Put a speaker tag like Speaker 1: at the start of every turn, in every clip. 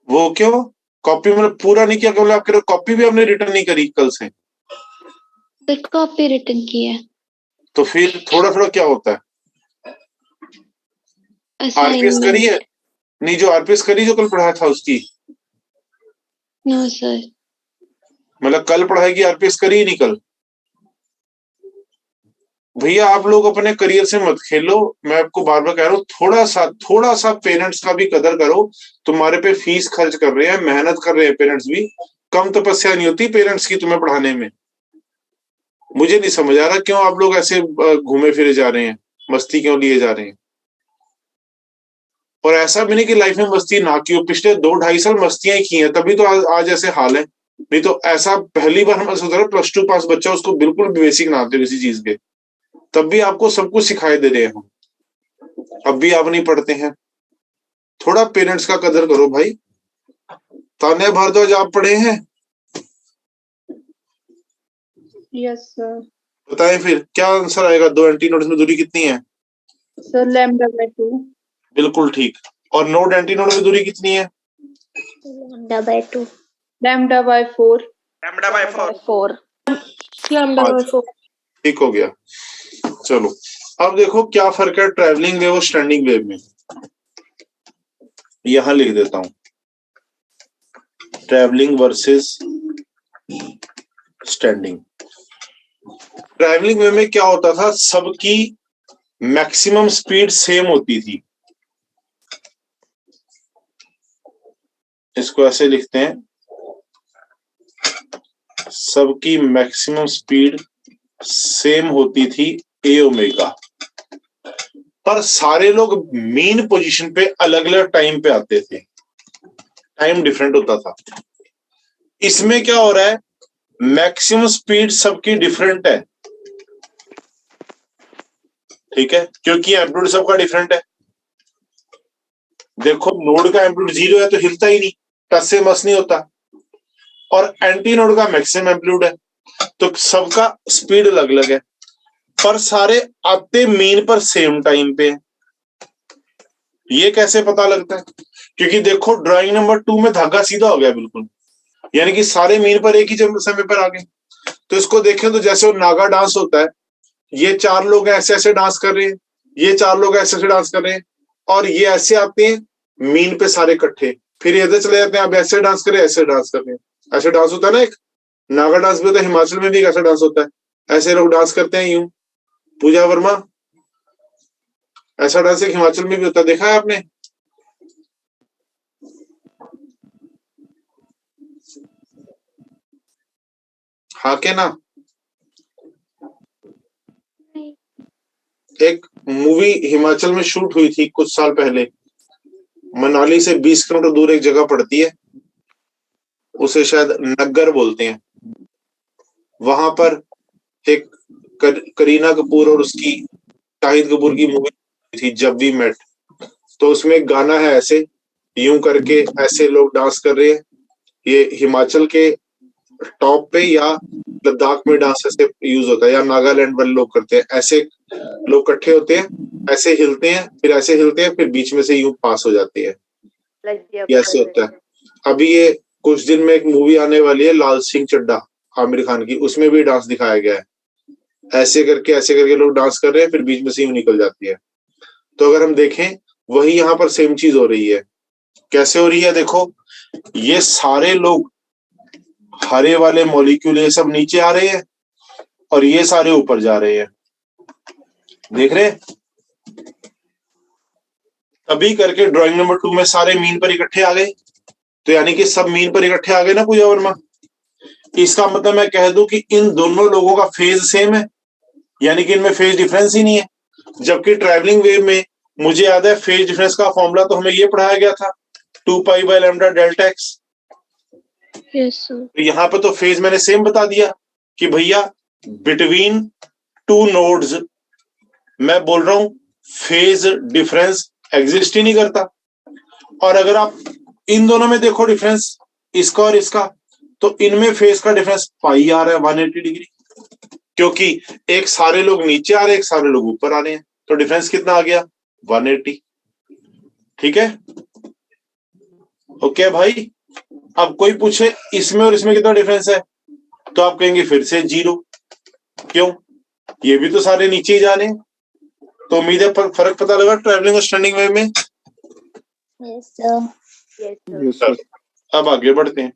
Speaker 1: वो क्यों? कॉपी मतलब पूरा नहीं किया, मतलब आपके कॉपी भी आपने रिटर्न नहीं करी कल से?
Speaker 2: कॉपी रिटर्न की है।
Speaker 1: तो फिर थोड़ा थोड़ा क्या होता है? आरपीएस करी है? नहीं, जो आरपीएस करी जो कल पढ़ाया था उसकी?
Speaker 2: No sir.
Speaker 1: मतलब कल पढ़ाई की आरपीएस करी ही नहीं कल? भैया आप लोग अपने करियर से मत खेलो, मैं आपको बार बार कह रहा हूँ, थोड़ा सा पेरेंट्स का भी कदर करो। तुम्हारे पे फीस खर्च कर रहे हैं, मेहनत कर रहे हैं पेरेंट्स भी, कम तपस्या नहीं होती पेरेंट्स की तुम्हें पढ़ाने में। मुझे नहीं समझ आ रहा क्यों आप लोग ऐसे घूमे फिरे जा रहे हैं, मस्ती क्यों लिए जा रहे हैं। और ऐसा भी नहीं कि लाइफ में मस्ती ना की हो, पिछले 2-2.5 साल मस्तियां ही की हैं, तभी तो आज ऐसे हाल है। नहीं तो ऐसा पहली बार हम सोच रहे +2 पास बच्चा, उसको बिल्कुल बेसिक ना आते किसी चीज के, तब भी आपको सब कुछ सिखाए दे रहे हैं, अब भी आप नहीं पढ़ते हैं। थोड़ा पेरेंट्स का कदर करो भाई। तान्या भारद्वाज आप पढ़े हैं?
Speaker 3: Yes sir.
Speaker 1: बताएं फिर क्या आंसर आएगा, 2 एंटीनोड्स में दूरी कितनी है?
Speaker 3: सर λ/2।
Speaker 1: बिल्कुल ठीक। और नोड एंटीनोड में दूरी कितनी है?
Speaker 2: λ/2।
Speaker 3: λ/4।
Speaker 2: λ/4।
Speaker 3: λ/4।
Speaker 1: ठीक हो गया। चलो अब देखो क्या फर्क है ट्रैवलिंग वेव और स्टैंडिंग वेव में। यहां लिख देता हूं, travelling versus standing. Travelling wave में क्या होता था, सबकी मैक्सिमम स्पीड सेम होती थी। इसको ऐसे लिखते हैं, सबकी मैक्सिमम स्पीड सेम होती थी ए ओमेगा, पर सारे लोग मीन पोजीशन पे अलग अलग टाइम पे आते थे, टाइम डिफरेंट होता था। इसमें क्या हो रहा है, मैक्सिमम स्पीड सबकी डिफरेंट है, ठीक है, क्योंकि एम्पलीट्यूड सबका डिफरेंट है। देखो नोड का एम्पलीट्यूड 0 है तो हिलता ही नहीं, टस से मस नहीं होता, और एंटी नोड का मैक्सिमम एम्पलीट्यूड है, तो सबका स्पीड अलग अलग है, पर सारे आते मीन पर सेम टाइम पे है। ये कैसे पता लगता है? क्योंकि देखो ड्राइंग नंबर 2 में धागा सीधा हो गया बिल्कुल, यानी कि सारे मीन पर एक ही समय पर आ गए। तो इसको देखें तो जैसे वो नागा डांस होता है, ये 4 लोग ऐसे ऐसे डांस कर रहे हैं, ये 4 लोग ऐसे ऐसे डांस कर रहे हैं, और ये ऐसे आते हैं मीन पे सारे इकट्ठे, फिर इधर चले जाते हैं, अब ऐसे डांस करें, ऐसे डांस कर रहे हैं। ऐसे डांस होता है ना, एक नागा डांस भी होता है, हिमाचल में भी ऐसा डांस होता है, ऐसे लोग डांस करते हैं यूं। पूजा वर्मा, ऐसा डांस एक हिमाचल में भी होता है, देखा है आपने? हाँ के ना? एक मूवी हिमाचल में शूट हुई थी कुछ साल पहले, मनाली से 20 किलोमीटर दूर एक जगह पड़ती है, उसे शायद नग्गर बोलते हैं। वहां पर एक करीना कपूर और उसकी शाहिद कपूर की मूवी थी जब वी मेट, तो उसमें एक गाना है ऐसे यूं करके ऐसे लोग डांस कर रहे हैं। ये हिमाचल के टॉप पे या लद्दाख में डांस ऐसे यूज होता है, या नागालैंड वाले लोग करते हैं, ऐसे लोग इकट्ठे होते हैं, ऐसे हिलते हैं, फिर ऐसे हिलते हैं, फिर बीच में से यूं पास हो जाते हैं, ऐसे होता है। अभी ये कुछ दिन में एक मूवी आने वाली है लाल सिंह चड्ढा आमिर खान की, उसमें भी डांस दिखाया गया है, ऐसे करके लोग डांस कर रहे हैं, फिर बीच में से यूं निकल जाती है। तो अगर हम देखें वही यहाँ पर सेम चीज हो रही है। कैसे हो रही है? देखो ये सारे लोग हरे वाले मॉलिक्यूल ये सब नीचे आ रहे हैं और ये सारे ऊपर जा रहे हैं, देख रहे हैं? तभी करके ड्राइंग नंबर 2 में सारे मीन पर इकट्ठे आ गए, तो यानी कि सब मीन पर इकट्ठे आ गए ना पूजा वर्मा। इसका मतलब मैं कह दूं कि इन दोनों लोगों का फेज सेम है, यानी कि इनमें फेज डिफरेंस ही नहीं है। जबकि ट्रैवलिंग वेव में मुझे याद है फेज डिफरेंस का फॉर्मूला तो हमें ये पढ़ाया गया था, 2π/λ डेल्टा एक्स। तो यहाँ पे तो फेज मैंने सेम बता दिया कि भैया बिटवीन 2 नोड्स मैं बोल रहा हूं फेज डिफरेंस एग्जिस्ट ही नहीं करता। और अगर आप इन दोनों में देखो डिफरेंस, इसका और इसका, तो इनमें फेज का डिफरेंस पाई आ रहा है 180 डिग्री, क्योंकि एक सारे लोग नीचे आ रहे हैं, एक सारे लोग ऊपर आ रहे हैं, तो डिफरेंस कितना आ गया? 180। ठीक है, ओके। ठीक है भाई। अब कोई पूछे इसमें और इसमें कितना डिफरेंस है, तो आप कहेंगे फिर से 0। क्यों? ये भी तो सारे नीचे ही जा रहे हैं। तो उम्मीद है फर्क पता लगा ट्रैवलिंग और स्टैंडिंग वेव में।
Speaker 2: Yes sir.
Speaker 1: अब आगे बढ़ते हैं।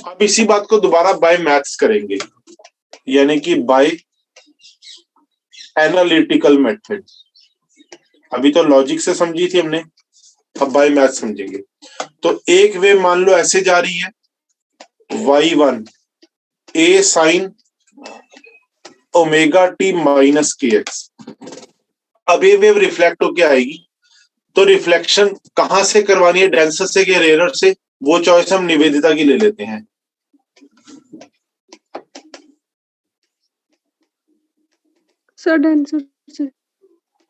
Speaker 1: अब इसी बात को दोबारा बाय मैथ्स करेंगे, यानी कि बाय एनालिटिकल मेथड। अभी तो लॉजिक से समझी थी हमने, अब बाय मैथ्स समझेंगे। तो एक वेव मान लो ऐसे जा रही है, y1 a sign omega t minus k x. अब ये वेव रिफ्लेक्ट होके आएगी, तो रिफ्लेक्शन कहां से करवानी है, डेंसर से या रेयर से, वो चॉइस हम निवेदिता की ले लेते हैं।
Speaker 3: सर डेंसर से।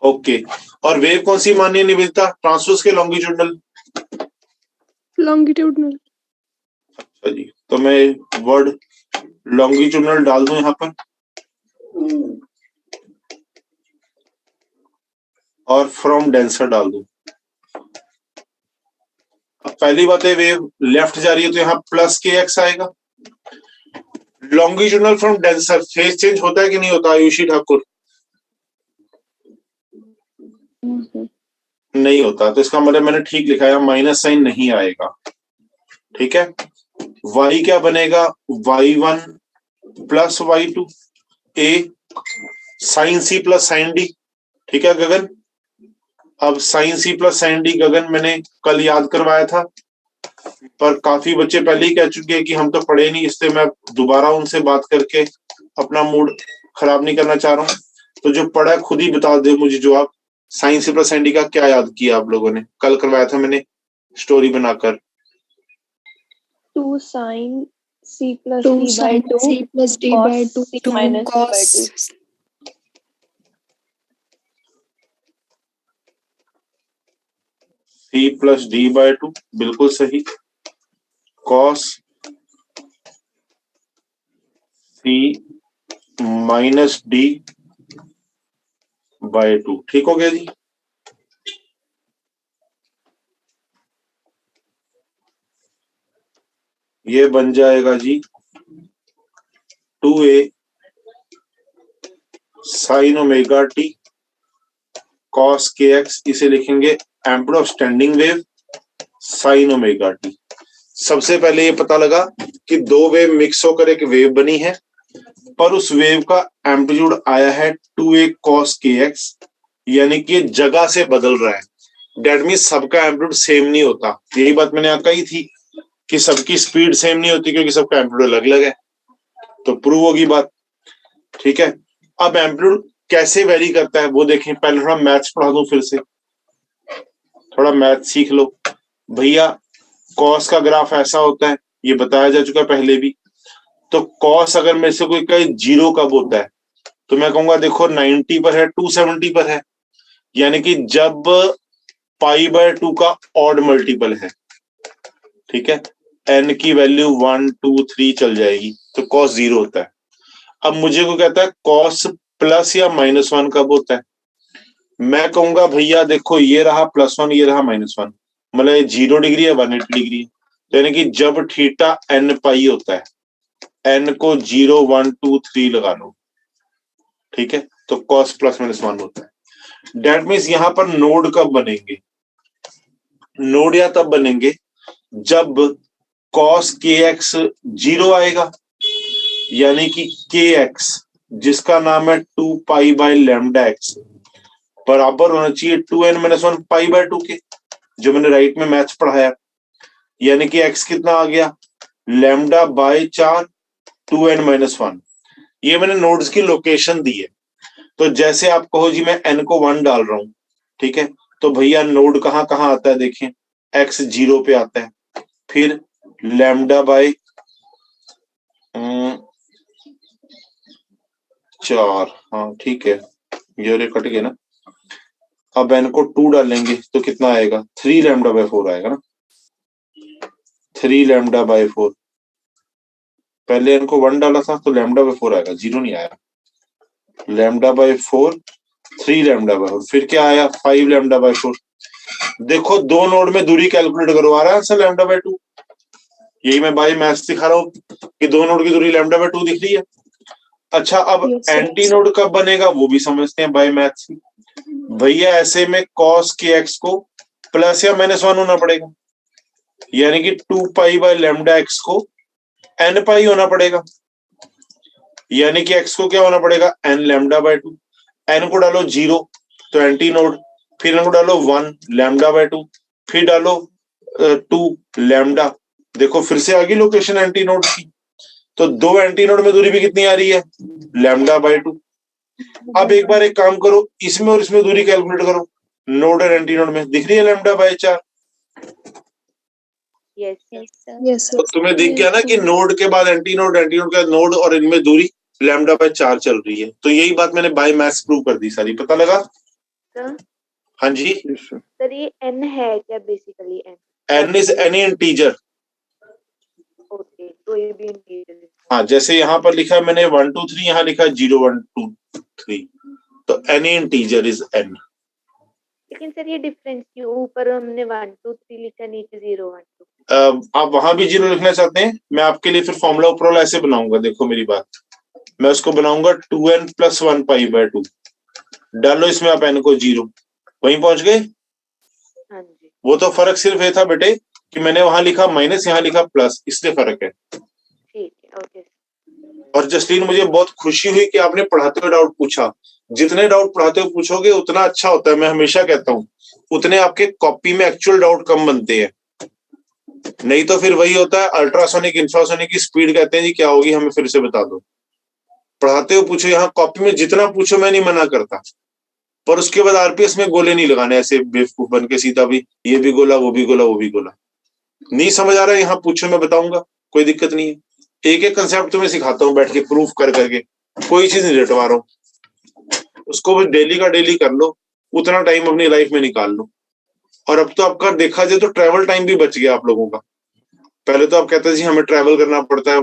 Speaker 1: ओके, और वेव कौन सी माननी है निवेदिता, ट्रांसवर्स के लॉन्गिट्यूडनल?
Speaker 3: लॉन्गिट्यूडनल।
Speaker 1: अच्छा जी, तो मैं वर्ड लॉन्गिट्यूडनल डाल दूं यहां पर, और फ्रॉम डेंसर डाल दूं। अब पहली बात है, वेव लेफ्ट जा रही है तो यहाँ प्लस के एक्स आएगा। Longitudinal from denser phase change होता है कि नहीं होता आयुषी ठाकुर? नहीं होता, तो इसका मतलब मैंने ठीक लिखा है, माइनस साइन नहीं आएगा। ठीक है, y क्या बनेगा, y1 plus y2 a sine c plus sine d. ठीक है गगन, अब sine c plus sine d Gagan मैंने कल याद करवाया था, पर काफी बच्चे पहले ही कह चुके हैं कि हम तो पढ़े नहीं, इसलिए मैं दोबारा उनसे बात करके अपना मूड खराब नहीं करना चाह रहा हूँ। तो जो पढ़ा है खुद ही बता दे मुझे, जो आप sine c plus sine d का क्या याद किया आप लोगों ने, कल करवाया था मैंने स्टोरी बनाकर।
Speaker 2: 2 sin c plus d by 2
Speaker 3: c plus d
Speaker 2: cos
Speaker 3: by 2
Speaker 2: c minus d by 2.
Speaker 1: c plus d by 2 बिल्कुल सही, cos c minus d by 2, ठीक हो गया जी। ये बन जाएगा जी 2a sine omega t cos k x, इसे लिखेंगे amplitude of standing wave sine omega t. सबसे पहले ये पता लगा कि दो वेव मिक्स होकर एक वेव बनी है, पर उस वेव का एम्पलीट्यूड आया है 2a cos के एक्स, यानी कि जगह से बदल रहा है। डेट मींस सबका एम्पलीट्यूड सेम नहीं होता। यही बात मैंने यहाँ कही थी कि सबकी स्पीड सेम नहीं होती, क्योंकि सबका एम्पलीट्यूड अलग अलग है, तो प्रूव होगी बात। ठीक है, अब एम्पलीट्यूड कैसे वेरी करता है वो देखें। पहले थोड़ा मैथ्स पढ़ा दूं, फिर से थोड़ा मैथ सीख लो भैया। कॉस का ग्राफ ऐसा होता है, ये बताया जा चुका है पहले भी। तो कॉस अगर मेरे से कोई कहे 0 कब होता है, तो मैं कहूंगा देखो 90 पर है, 270 पर है, यानी कि जब पाई बाय 2 का ऑड मल्टीपल है। ठीक है, n की वैल्यू 1 2 3 चल जाएगी, तो कॉस 0 होता है। अब मुझे को कहता है कॉस प्लस या -1 कब होता है, मैं कहूंगा भैया देखो ये रहा +1, ये रहा -1, मतलब ये 0 डिग्री है 180 डिग्री है, तो यानी कि जब थीटा n पाई होता है, n को 0 1 2 3 लगा लो। ठीक है, तो कॉस +-1 होता है। डेट मीन्स यहां पर नोड कब बनेंगे, नोड या तब बनेंगे जब कॉस के एक्स 0 आएगा, यानी कि के एक्स जिसका नाम है 2 पाई बाय लैम्डा एक्स बराबर होना चाहिए 2n-1 पाई बाय 2 के, जो मैंने राइट में मैथ्स पढ़ाया। यानी कि एक्स कितना आ गया, लैम्डा बाय 4 2n-1। ये मैंने नोड्स की लोकेशन दी है, तो जैसे आप कहो जी मैं n को 1 डाल रहा हूं, ठीक है, तो भैया नोड कहां कहां आता है देखें, x 0 पे आता है, फिर लैम्डा बाय 4, हाँ ठीक है, ये कट गया ना। अब n को 2 डालेंगे तो कितना आएगा, 3 लैम्डा बाय 4 आएगा ना, 3 लैम्डा बाय 4। पहले n को 1 डाला था तो लैम्डा बाय 4 आएगा, 0 नहीं आया। लैम्डा बाय 4 3 लैम्डा बाय 4, फिर क्या आया 5 लैम्डा बाय 4। देखो दो नोड में दूरी कैलकुलेट करो, आ रहा है आंसर लैम्डा बाय 2। यही मैं बाय मैथ्स दिखा रहा हूँ कि दो नोड की दूरी लैम्डा बाय 2 दिख रही है। अच्छा अब
Speaker 2: Yes, sir.
Speaker 1: एंटी नोड कब बनेगा वो भी समझते हैं बाय मैथ्स। भैया ऐसे में cos के x को प्लस या माइनस 1 होना पड़ेगा, यानी कि 2 पाई बाय लैम्डा x को n पाई होना पड़ेगा, यानी कि x को क्या होना पड़ेगा n लैम्डा बाय 2। n को डालो 0 तो एंटी नोड, फिर n को डालो 1 लैम्डा बाय 2, फिर डालो 2 लैम्डा। देखो फिर से आ गई लोकेशन एंटी नोड की, तो दो एंटी नोड में दूरी भी कितनी आ रही है लैम्डा बाय 2। अब एक बार एक काम करो, इसमें और इसमें दूरी कैलकुलेट करो, नोड और एंटी नोड में दिख रही है lambda by 4।
Speaker 4: Yes sir.
Speaker 3: Yes, sir.
Speaker 1: तो तुम्हें दिख गया ना कि नोड के बाद एंटी नोड, एंटी नोड के बाद नोड, और इनमें दूरी लैम्डा बाय 4 चल रही है। तो यही बात मैंने बाय मैथ्स प्रूव कर दी सारी, पता लगा?
Speaker 4: सर
Speaker 1: हाँ जी।
Speaker 4: सर ये n है क्या basically?
Speaker 1: n is any integer.
Speaker 4: Okay, तो ये भी इंटीजर है।
Speaker 1: हाँ, जैसे यहाँ पर लिखा है मैंने 1 2 3, यहाँ लिखा है 0 1 2 3, तो एनी इंटीजर इज n।
Speaker 4: लेकिन सर ये डिफरेंस क्यों? ऊपर हमने 1 2 3 लिखा, नीचे 0 1 2।
Speaker 1: आप वहां भी 0 लिखना चाहते हैं, मैं आपके लिए फिर फॉर्मूला ऊपर वाला ऐसे बनाऊंगा, देखो मेरी बात, मैं उसको बनाऊंगा 2n + 1 पाई बाय 2, डालो इसमें आप n को 0, वहीं पहुंच गए।
Speaker 4: हाँ जी,
Speaker 1: वो तो फर्क सिर्फ ये था बेटे कि मैंने वहां लिखा माइनस, यहाँ लिखा प्लस, इसलिए फर्क है।
Speaker 4: ठीक है, ओके।
Speaker 1: और जसलीन मुझे बहुत खुशी हुई कि आपने पढ़ाते हुए डाउट पूछा। जितने डाउट पढ़ाते हुए पूछोगे उतना अच्छा होता है, मैं हमेशा कहता हूँ, उतने आपके कॉपी में एक्चुअल डाउट कम बनते हैं। नहीं तो फिर वही होता है, अल्ट्रासोनिक इंफ्रासोनिक की स्पीड कहते हैं जी क्या होगी हमें फिर से बता दो। पढ़ाते हुए पूछो, यहाँ कॉपी में जितना पूछो मैं नहीं मना करता, पर उसके बाद आरपीएस में गोले नहीं लगाने ऐसे बेवकूफ बन के सीधा भी ये भी गोला वो भी गोला वो भी गोला। नहीं समझ आ रहा है यहाँ पूछो, मैं बताऊंगा, कोई दिक्कत नहीं है। एक एक कंसेप्ट तुम्हें सिखाता हूँ बैठ के प्रूफ कर करके, कोई चीज नहीं रटवा रहा हूँ। उसको भी डेली का डेली कर लो, उतना टाइम अपनी लाइफ में निकाल लो। और अब तो आपका देखा जाए तो ट्रैवल टाइम भी बच गया आप लोगों का। पहले तो आप कहते थे जी हमें ट्रैवल करना पड़ता है,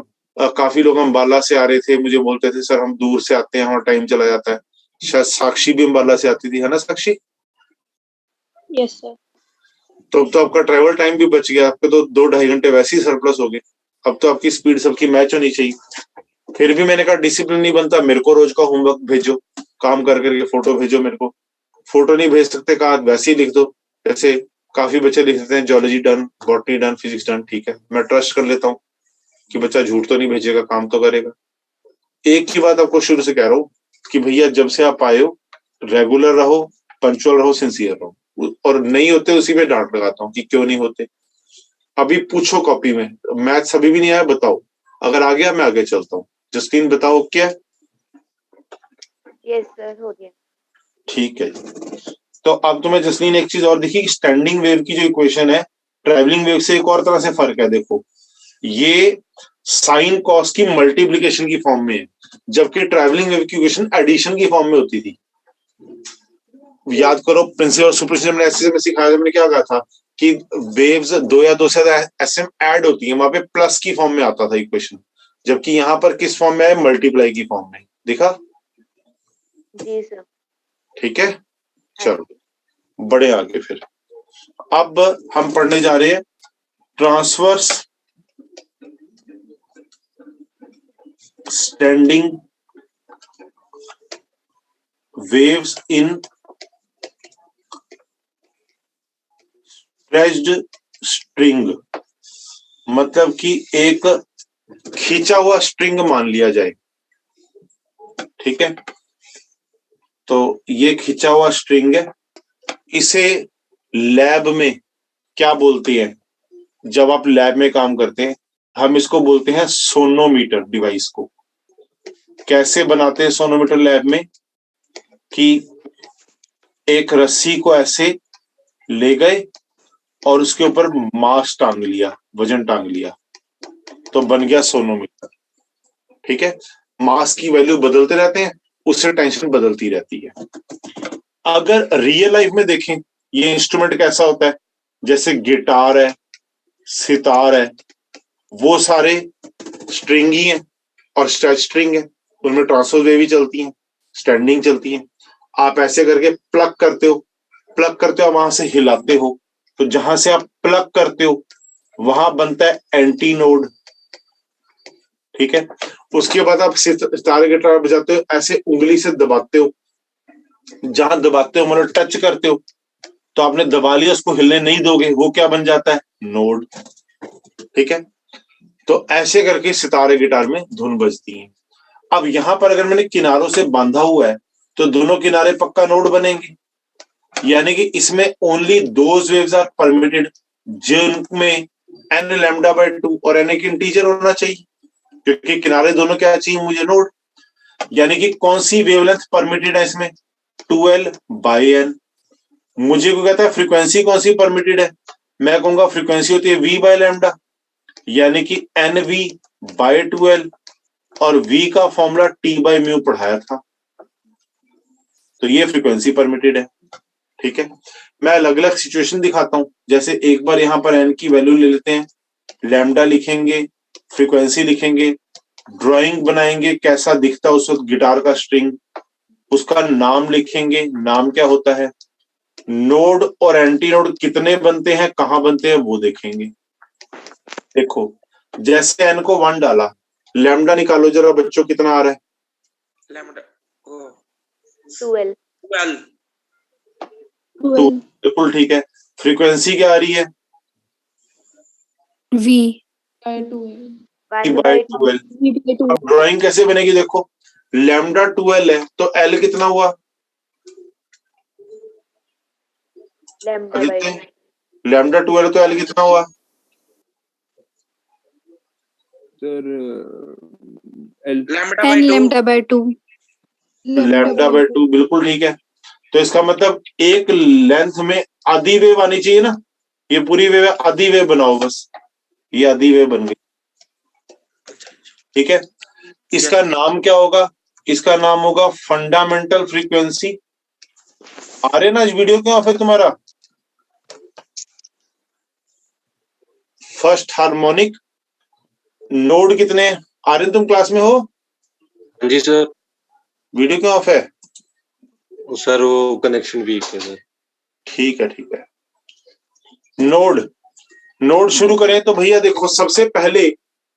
Speaker 1: काफी लोग अम्बाला से आ रहे थे, मुझे बोलते थे सर हम दूर से आते हैं हमारा टाइम चला जाता है। शायद साक्षी भी अम्बाला से आती थी, है ना साक्षी?
Speaker 2: Yes, sir.
Speaker 1: तो अब तो आपका ट्रैवल टाइम भी बच गया, आपके तो 2-2.5 घंटे वैसे ही सरप्लस हो गए। अब तो आपकी स्पीड सबकी मैच होनी चाहिए। फिर भी मैंने कहा डिसिप्लिन नहीं बनता, मेरे को रोज का होमवर्क भेजो, काम कर करके फोटो भेजो मेरे को। फोटो नहीं भेज सकते, कहा वैसे ही लिख दो, जैसे काफी बच्चे लिख देते हैं geology done, botany done, physics done. ठीक है, मैं ट्रस्ट कर लेता हूँ कि बच्चा झूठ तो नहीं भेजेगा, काम तो करेगा। एक ही बात आपको शुरू से कह रहा हूँ कि भैया जब से आप आए हो रेगुलर रहो, पंचुअल रहो, सिंसियर रहो, और नहीं होते उसी में डांट लगाता हूँ कि क्यों नहीं होते। अभी पूछो कॉपी में, मैथ्स अभी भी नहीं आया बताओ, अगर आ गया मैं आगे चलता हूँ। जस्टिन बताओ क्या?
Speaker 4: यस सर, हो गया।
Speaker 1: ठीक है, तो अब तुम्हें जस्लीन एक चीज और दिखी, स्टैंडिंग वेव की जो इक्वेशन है ट्रैवलिंग वेव से एक और तरह से फर्क है। देखो ये साइन कॉस की मल्टीप्लीकेशन की फॉर्म में है, जबकि ट्रैवलिंग वेव की इक्वेशन एडिशन की फॉर्म में होती थी। याद करो प्रिंसिपल और सुपरपोजिशन में ऐसे में सिखाया, हमने क्या कहा था कि वेव्स दो या दो से ज्यादा एसएम ऐड होती है, वहां पे प्लस की फॉर्म में आता था इक्वेशन, जबकि यहाँ पर किस फॉर्म में है, मल्टीप्लाई की फॉर्म में। देखा?
Speaker 4: जी सर।
Speaker 1: ठीक है, चलो बड़े आगे। फिर अब हम पढ़ने जा रहे हैं transverse standing waves in stretched string, मतलब कि एक खींचा हुआ स्ट्रिंग मान लिया जाए। ठीक है, तो ये खींचा हुआ स्ट्रिंग है, इसे लैब में क्या बोलते हैं? जब आप लैब में काम करते हैं हम इसको बोलते हैं सोनोमीटर डिवाइस को। कैसे बनाते हैं सोनोमीटर लैब में? कि एक रस्सी को ऐसे ले गए और उसके ऊपर मास टांग लिया, वजन टांग लिया, तो बन गया सोनोमीटर। ठीक है, मास की वैल्यू बदलते रहते हैं, उससे टेंशन बदलती रहती है। अगर रियल लाइफ में देखें ये इंस्ट्रूमेंट कैसा होता है, जैसे गिटार है, सितार है, वो सारे स्ट्रिंग ही हैं और स्ट्रेच स्ट्रिंग है, उनमें ट्रांसवर्स वेव ही चलती हैं, स्टैंडिंग चलती हैं। आप ऐसे करके प्लग करते हो, प्लग करते हो वहां से हिलाते हो, तो जहां से आप प्लग करते हो वहां बनता है एंटी नोड। ठीक है, उसके बाद आप सितारे गिटार बजाते हो, ऐसे उंगली से दबाते हो, जहां दबाते हो मतलब टच करते हो, तो आपने दबा लिया, उसको हिलने नहीं दोगे, वो क्या बन जाता है? नोड। ठीक है, तो ऐसे करके सितारे गिटार में धुन बजती है। अब यहां पर अगर मैंने किनारों से बांधा हुआ है तो दोनों किनारे पक्का नोड बनेंगे, यानी कि इसमें only those waves are permitted जिनमें एन लैम्डा बाय 2 और एन एक इंटीजर होना चाहिए, क्योंकि किनारे दोनों क्या चाहिए मुझे? नोड। यानी कि कौन सी वेवलेंथ परमिटेड है इसमें? 2L bye N। मुझे को कहता है फ्रीक्वेंसी कौन सी परमिटेड है, मैं कहूंगा फ्रीक्वेंसी होती है V बाय लैम्डा, यानी कि NV बाय 2L, और V का फॉर्मूला T बाय म्यू पढ़ाया था, तो ये फ्रीक्वेंसी परमिटेड है। ठीक है, मैं अलग अलग सिचुएशन दिखाता हूं, जैसे एक बार यहां पर N की वैल्यू ले लेते हैं, लैम्डा लिखेंगे, फ्रीक्वेंसी लिखेंगे, ड्राइंग बनाएंगे कैसा दिखता है उस वक्त गिटार का स्ट्रिंग, उसका नाम लिखेंगे, नाम क्या होता है, नोड और एंटी नोड कितने बनते हैं, कहां बनते हैं वो देखेंगे। देखो जैसे एन को 1 डाला, लैम्डा निकालो जरा बच्चों, कितना आ रहा है?
Speaker 5: लैम्डा
Speaker 4: 12
Speaker 1: 2, बिल्कुल ठीक है। फ्रीक्वेंसी क्या आ रही है?
Speaker 3: V
Speaker 2: by 2L.
Speaker 4: 1
Speaker 1: by
Speaker 4: by
Speaker 1: 12।
Speaker 3: V by 2.
Speaker 1: अब ड्राइंग कैसे बनेगी? देखो लैम्डा 12 है तो एल कितना हुआ?
Speaker 4: lambda by
Speaker 1: आदित्य लैम्डा 12 तो एल कितना हुआ?
Speaker 6: Sir L
Speaker 5: lambda
Speaker 3: 10
Speaker 5: by 2
Speaker 3: lambda by 2.
Speaker 1: Lambda by 2, बिल्कुल ठीक है। तो इसका मतलब एक लेंथ में आधी वेव आनी चाहिए ना, ये पूरी वेव है, आधी वेव बनाओ बस, ये आधी वेव बन गई। ठीक है, इसका नाम क्या होगा? इसका नाम होगा फंडामेंटल फ्रीक्वेंसी। आ रहे ना, इस वीडियो क्यों फिर तुम्हारा फर्स्ट हार्मोनिक नोड कितने आ रहे? तुम क्लास में हो?
Speaker 7: जी सर।
Speaker 1: वीडियो क्यों ऑफ है?
Speaker 7: सर वो कनेक्शन वीक है सर।
Speaker 1: ठीक है ठीक है। नोड शुरू करें तो भैया देखो, सबसे पहले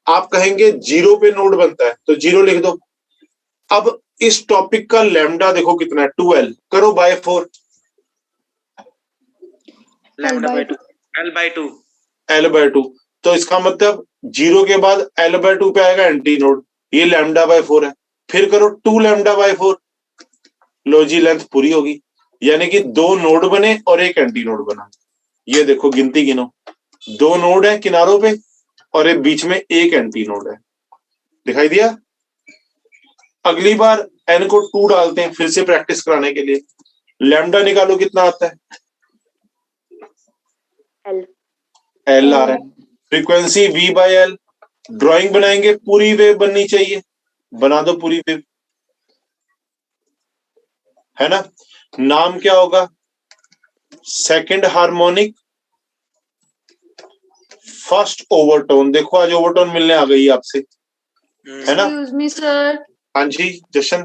Speaker 1: आप कहेंगे जीरो पे नोड बनता है, तो जीरो लिख दो। अब इस टॉपिक का लैम्डा देखो कितना है, 2L, करो by 4,
Speaker 5: lambda by 2 L by 2
Speaker 1: L by 2। तो इसका मतलब जीरो के बाद L बाय 2 पे आएगा एंटी नोड, ये लैम्डा बाय 4 है। फिर करो 2 लैम्डा बाय 4, लो जी लेंथ पूरी होगी, यानी कि 2 नोड बने और एक एंटी नोड बना। ये देखो गिनती गिनो, 2 नोड है किनारों पे और एक बीच में एक एंटी नोड है, दिखाई दिया? अगली बार n को 2 डालते हैं फिर से प्रैक्टिस कराने के लिए, लैम्डा निकालो कितना आता है? L आ रहा है, frequency V by L, drawing बनाएंगे, पूरी वेव बननी चाहिए, बना दो पूरी वेव, है ना? नाम क्या होगा? Second harmonic first overtone. देखो आज ओवरटोन मिलने आ गई आपसे, है ना?
Speaker 3: Excuse me sir.
Speaker 1: हाँ जी जशन।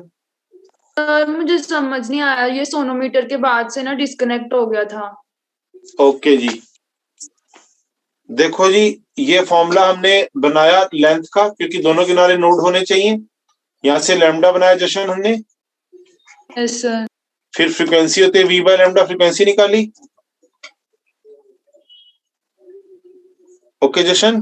Speaker 3: सर मुझे समझ नहीं आया, ये सोनोमीटर के बाद से ना डिस्कनेक्ट हो गया था।
Speaker 1: ओके जी, देखो जी ये फॉर्मूला हमने बनाया लेंथ का, क्योंकि दोनों किनारे नोड होने चाहिए, यहां से लैम्डा बनाया जशन हमने।
Speaker 3: Yes sir.
Speaker 1: फिर फ्रीक्वेंसी होती है V बाय लैम्डा, फ्रीक्वेंसी निकाली। ओके जशन,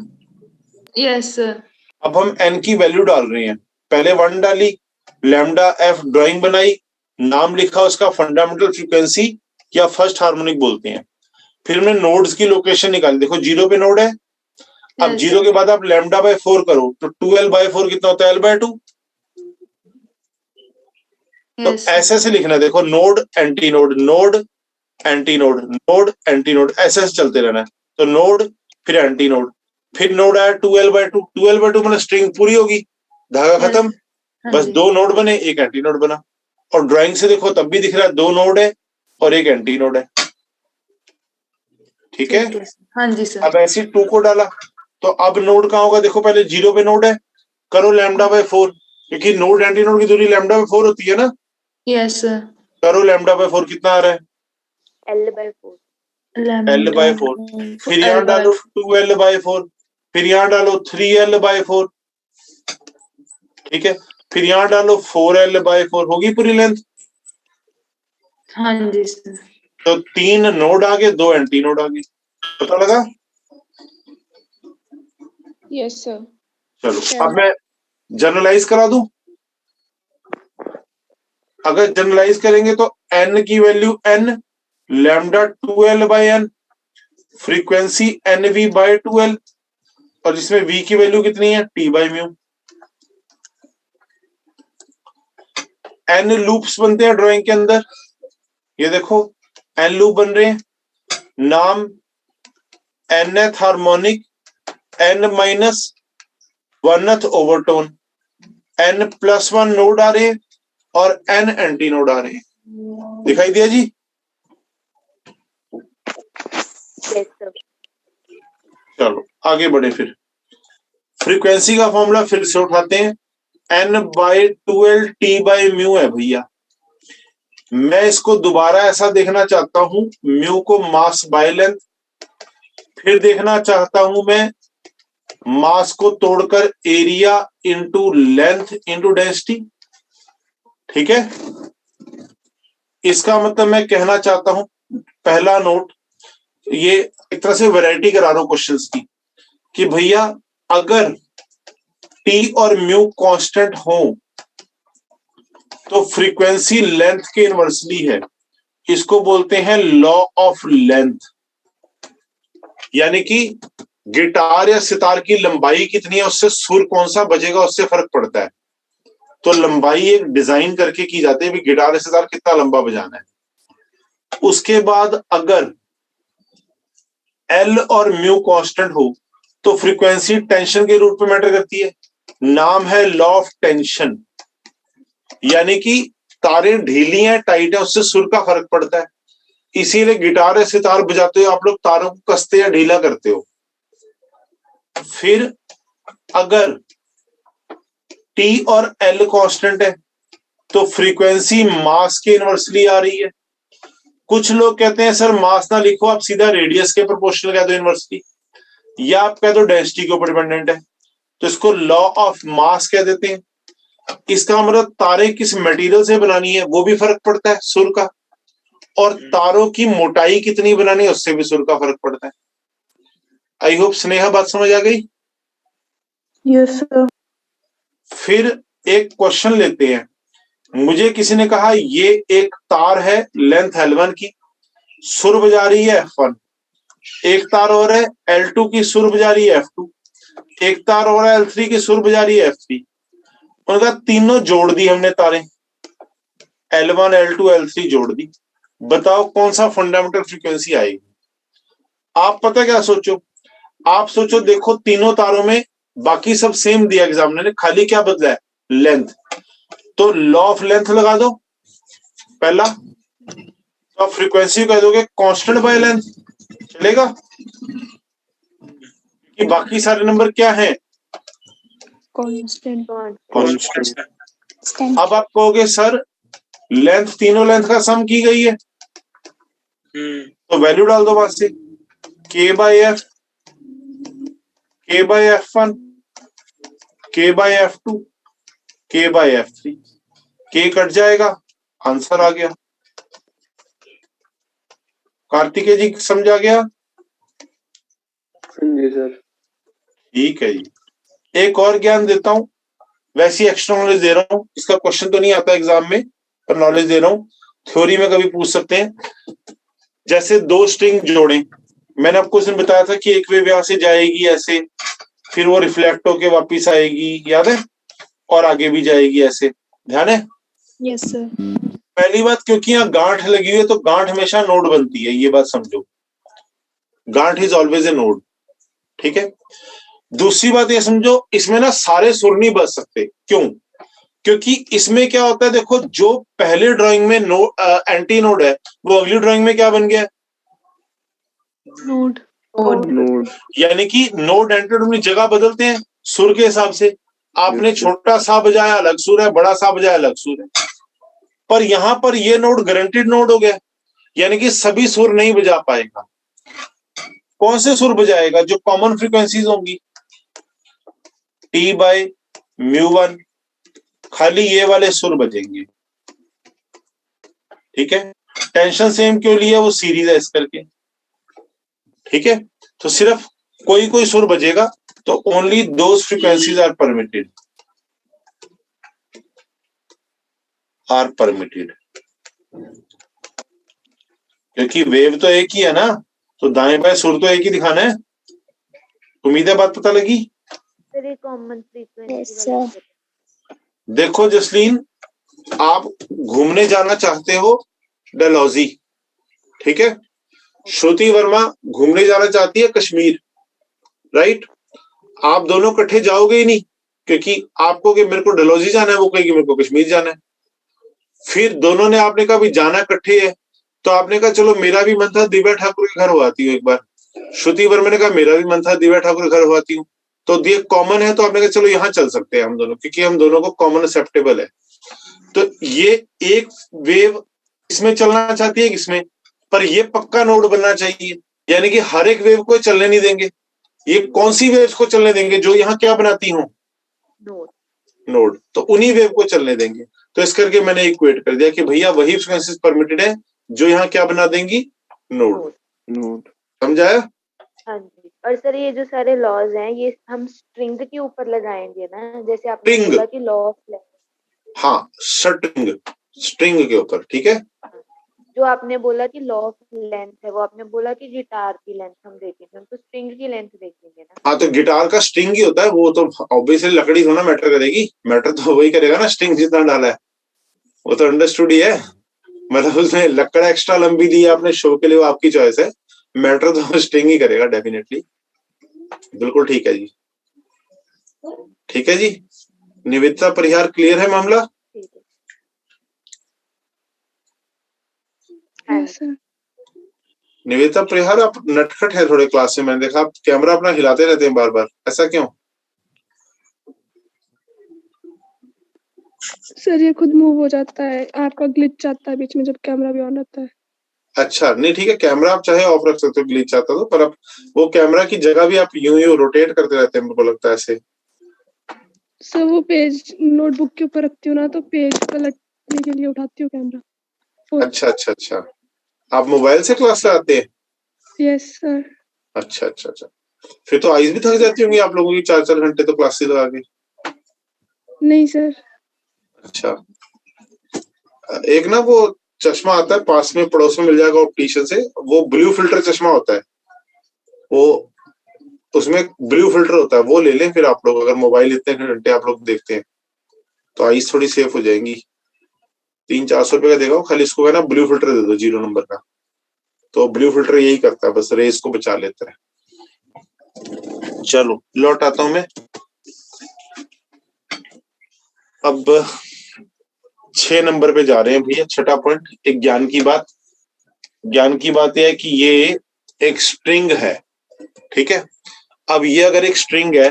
Speaker 3: यस सर।
Speaker 1: अब हम n की वैल्यू डाल रहे हैं, पहले 1 डाली, लैम्डा f ड्राइंग बनाई, नाम लिखा उसका फंडामेंटल फ्रीक्वेंसी या फर्स्ट हार्मोनिक बोलते हैं। फिर हमने नोड्स की लोकेशन निकाली, देखो जीरो पे नोड है, अब
Speaker 3: Yes,
Speaker 1: जीरो के बाद आप लैम्डा बाय 4 करो तो 2L बाय 4 कितना होता है? L by 2। तो
Speaker 3: yes,
Speaker 1: ऐसे से लिखना, देखो node anti node, node anti node, node anti node, ऐसे से चलते रहना है। तो नोड फिर एंटी नोड, फिर नोड आया 2L बाय 2, 2L बाय 2 मतलब स्ट्रिंग पूरी होगी, धागा
Speaker 3: Yes.
Speaker 1: खत्म,
Speaker 3: हाँ
Speaker 1: बस
Speaker 3: जी।
Speaker 1: 2 नोड बने, एक एंटी नोड बना। और ड्राइंग से देखो तब भी दिख रहा है 2 नोड है और एक एंटी नोड है, ठीक है?
Speaker 3: हाँ जी सर।
Speaker 1: अब ऐसे 2 को डाला तो अब नोड कहाँ होगा? देखो पहले जीरो पे नोड है, करो लैम्डा बाय 4, क्योंकि नोड एंटी नोड की दूरी लैम्डा बाय 4 होती है ना।
Speaker 3: Yes sir.
Speaker 1: करो लैम्डा बाय 4 कितना आ रहा है?
Speaker 4: L/4
Speaker 1: L/4, फिर यहाँ डालो 2L/4, फिर यहाँ डालो 3L/4, ठीक है, फिर यहाँ डालो 4L/4, होगी पूरी लेंथ।
Speaker 3: हाँ जी सर।
Speaker 1: तो 3 नोड आ गए, 2 एंटी नोड आ गए, पता लगा?
Speaker 2: Yes sir.
Speaker 1: चलो अब मैं जनरलाइज करा दूं। अगर जनरलाइज करेंगे तो n की value n, lambda 2L/n, frequency NV/2L, और जिसमें v की वैल्यू कितनी है, T/μ। n लूप्स बनते हैं ड्राइंग के अंदर, ये देखो n लूप बन रहे हैं, नाम nth harmonic, n-1th overtone, n+1 node आ रहे हैं और n एंटी नोड आ रहे हैं, दिखाई दिया जी?
Speaker 4: Yes sir.
Speaker 1: चलो आगे बढ़े, फिर फ्रीक्वेंसी का फॉर्मूला फिर से उठाते हैं, n/2L T/μ है भैया। मैं इसको दोबारा ऐसा देखना चाहता हूं, म्यू को मास बाय लेंथ, फिर देखना चाहता हूं मैं मास को तोड़कर area into length into density, ठीक है। इसका मतलब मैं कहना चाहता हूं, पहला नोट, ये एक तरह से वैरायटी करा रहा हूं क्वेश्चंस की, कि भैया अगर टी और म्यू कांस्टेंट हो तो फ्रीक्वेंसी लेंथ के इनवर्सली है, इसको बोलते हैं लॉ ऑफ लेंथ। यानी कि गिटार या सितार की लंबाई कितनी है उससे सुर कौन सा बजेगा उससे फर्क पड़ता है। तो लंबाई एक डिजाइन करके की जाती है, भी गिटार या सितार कितना लंबा बजाना है। उसके बाद अगर एल और म्यू कांस्टेंट हो तो फ्रीक्वेंसी टेंशन के रूप में मैटर करती है, नाम है लॉ ऑफ टेंशन। यानी कि तारें ढीली हैं टाइट है उससे सुर का फर्क पड़ता है, इसीलिए गिटार या सितार बजाते हो आप लोग तारों को कसते या ढीला करते हो। फिर अगर टी और एल कांस्टेंट है तो फ्रीक्वेंसी मास के इनवर्सली आ रही है। कुछ लोग कहते हैं सर मास ना लिखो, आप सीधा रेडियस के प्रोपोर्शनल कह दो इनवर्सली, या आप कह दो डेंसिटी के ऊपर डिपेंडेंट है, तो इसको लॉ ऑफ मास कह देते हैं। इसका मतलब तारे किस मटेरियल से बनानी है वो भी फर्क पड़ता है सुर का, और तारों की मोटाई कितनी बनानी है उससे भी सुर का फर्क पड़ता है। आई होप स्नेहा बात समझ आ गई?
Speaker 3: Yes sir.
Speaker 1: फिर एक क्वेश्चन लेते हैं, मुझे किसी ने कहा ये एक तार है लेंथ L1 की, सुर बजा रही है F1, एक तार और है L2 की सुर बजा रही है F2, एक तार और है L3 की सुर बजा रही है F3। उनका तीनों जोड़ दी हमने तारें, L1 L2 L3 जोड़ दी, बताओ कौन सा फंडामेंटल फ्रीक्वेंसी आएगी? आप पता क्या सोचो, आप सोचो देखो तीनों तारों में बाकी सब सेम दिया एग्जामिनर ने, खाली क्या बदला है, लेंथ। तो लॉ ऑफ लेंथ लगा दो पहला, तो आप फ्रीक्वेंसी कह दोगे कांस्टेंट बाय लेंथ, चलेगा? कि बाकी सारे नंबर क्या हैं,
Speaker 2: कांस्टेंट।
Speaker 1: अब आप कहोगे सर लेंथ तीनों लेंथ का सम की गई है, तो वैल्यू डाल दो वहां से, K/F, K/F1, K/F2, K/F3, K cut जाएगा, आंसर आ गया। कार्तिकेय जी समझा गया?
Speaker 6: जी सर।
Speaker 1: ठीक है जी। एक और ज्ञान देता हूं, वैसी एक्स्ट्रा नॉलेज दे रहा हूं, इसका क्वेश्चन तो नहीं आता एग्जाम में पर नॉलेज दे रहा हूं, थ्योरी में कभी पूछ सकते हैं। जैसे दो स्ट्रिंग जोड़े, मैंने आपको उस दिन बताया था कि एक वेव यहां से जाएगी ऐसे, फिर वो रिफ्लेक्ट होके वापिस आएगी, याद है, और आगे भी जाएगी ऐसे, ध्यान है?
Speaker 2: Yes sir.
Speaker 1: पहली बात, क्योंकि यहाँ गांठ लगी हुई है तो गांठ हमेशा नोड बनती है, ये बात समझो, गांठ इज ऑलवेज ए नोड, ठीक है। दूसरी बात ये समझो, इसमें ना सारे सुर नहीं बज सकते, क्यों? क्योंकि इसमें क्या होता है, देखो जो पहले ड्राइंग में एंटी नोड है वो अगली ड्राइंग में क्या बन गया,
Speaker 2: नोड।
Speaker 6: नोड।
Speaker 1: यानी कि नोड एंटी नोड अपनी जगह बदलते हैं सुर के हिसाब से। आपने छोटा सा बजाया अलग सुर है, बड़ा सा बजाया अलग सुर है, पर यहां पर ये नोड गारंटीड नोड हो गया, यानी कि सभी सुर नहीं बजा पाएगा। कौन से सुर बजाएगा? जो कॉमन फ्रीक्वेंसीज होंगी, टी बाय म्यू वन, खाली ये वाले सुर बजेंगे। ठीक है, टेंशन सेम क्यों लिया? वो सीरीज है इस करके। ठीक है, तो सिर्फ कोई कोई सुर बजेगा, तो only those frequencies are permitted, क्योंकि वेव तो एक ही है ना, तो दाएं बाएं सुर तो एक ही दिखाना है। उम्मीद है बात पता लगी।
Speaker 4: सर ये कॉमन
Speaker 2: Yes,
Speaker 4: फ्रीक्वेंसी
Speaker 2: sir.
Speaker 4: वाला
Speaker 1: देखो जसलीन, आप घूमने जाना चाहते हो डलहौजी, ठीक है, श्रुति वर्मा घूमने जाना चाहती है कश्मीर, राइट। आप दोनों इकट्ठे जाओगे ही नहीं, क्योंकि आपको कि मेरे को डलहौजी जाना है, वो कहेगी मेरे को कश्मीर जाना है। फिर दोनों ने, आपने कहा भी जाना इकट्ठे है, तो आपने कहा चलो मेरा भी मन था दिव्या ठाकुर के घर हो आती हूँ एक बार। श्रुति वर्मा ने कहा मेरा भी मन था दिव्या ठाकुर के घर हो आती हूँ। तो ये कॉमन है, तो आपने कहा चलो यहाँ चल सकते हैं हम दोनों, क्योंकि हम दोनों को कॉमन एक्सेप्टेबल है। तो ये एक वेव इसमें चलना चाहती है, किसमें, पर ये पक्का नोड बनना चाहिए, यानी कि हर एक वेव को चलने नहीं देंगे। ये कौन सी वेव्स को चलने देंगे? जो यहाँ क्या बनाती हूँ,
Speaker 4: नोड।
Speaker 1: नोड, तो उन्हीं वेव को चलने देंगे। तो इस करके मैंने इक्वेट कर दिया कि भैया वही फ्रीक्वेंसीज परमिटेड है जो यहाँ क्या बना देंगी, नोड।
Speaker 6: नोड।
Speaker 1: समझाया?
Speaker 4: हाँ जी। और सर ये जो सारे लॉज हैं, ये हम स्ट्रिंग के ऊपर लगाएंगे ना, जैसे आपने
Speaker 1: स्ट्रिंग।
Speaker 4: बोला कि लॉ ऑफ लेंथ।
Speaker 1: हाँ, स्ट्रिंग के ऊपर, ठीक है।
Speaker 4: जो आपने बोला कि लॉ ऑफ लेंथ है, वो आपने बोला कि गिटार की लेंथ हम देखेंगे, हम तो स्ट्रिंग की लेंथ देखेंगे ना।
Speaker 1: हाँ, तो गिटार का स्ट्रिंग ही होता है, वो तो ऑब्वियसली लकड़ी थोड़ा मैटर करेगी, मैटर तो वही करेगा ना, स्ट्रिंग जितना डाला है वो तो अंडरस्टूड ही है। मतलब उसमें लकड़ एक्स्ट्रा लंबी दी है आपने शो के लिए, वो आपकी चॉइस है, मैटर तो स्ट्रिंग ही करेगा डेफिनेटली। बिल्कुल ठीक है जी, ठीक है जी। निवेदिता परिहार, क्लियर है मामला?
Speaker 4: ठीक है। हाँ
Speaker 2: Yes, sir.
Speaker 1: निवेदिता परिहार, आप नटखट है थोड़े क्लास में, मैंने देखा आप कैमरा अपना हिलाते रहते हैं बार बार, ऐसा क्यों?
Speaker 2: सर ये खुद मूव हो जाता है, आपका ग्लिच आता है बीच में जब कैमरा भी ऑन रहता है।
Speaker 1: अच्छा, नहीं ठीक है, कैमरा आप चाहे ऑफ रख सकते हो ग्लिच आता तो, पर अब वो कैमरा की जगह भी आप यूं यूं रोटेट करते रहते हैं, मेरे को लगता है ऐसे।
Speaker 2: सर वो पेज नोटबुक के ऊपर रखती हूँ ना, तो पेज पलटने के लिए उठाती हूँ कैमरा।
Speaker 1: अच्छा अच्छा अच्छा, आप मोबाइल से क्लास लगाते हैं?
Speaker 2: Yes sir.
Speaker 1: अच्छा अच्छा अच्छा, फिर तो आईज भी थक जाती होंगी आप लोगों की, 4-4 घंटे तो क्लासेस लगा के।
Speaker 2: नहीं सर।
Speaker 1: अच्छा, एक ना वो चश्मा आता है, पास में पड़ोस में मिल जाएगा ऑप्टिशियन से, वो ब्लू फिल्टर चश्मा होता है, वो उसमें ब्लू फिल्टर होता है, वो ले लें फिर आप लोग, अगर मोबाइल इतने घंटे आप लोग देखते हैं तो आईज थोड़ी सेफ हो जाएंगी। 300-400 रुपए का देगा, खाली इसको कहना ब्लू फिल्टर दे दो 0 नंबर का, तो ब्लू फिल्टर यही करता है, बस रेस को बचा लेता है। चलो लौट आता हूं मैं। अब 6 नंबर पे जा रहे हैं भैया, छठा पॉइंट, एक ज्ञान की बात। ज्ञान की बात यह है कि ये एक स्ट्रिंग है, ठीक है। अब ये अगर एक स्ट्रिंग है,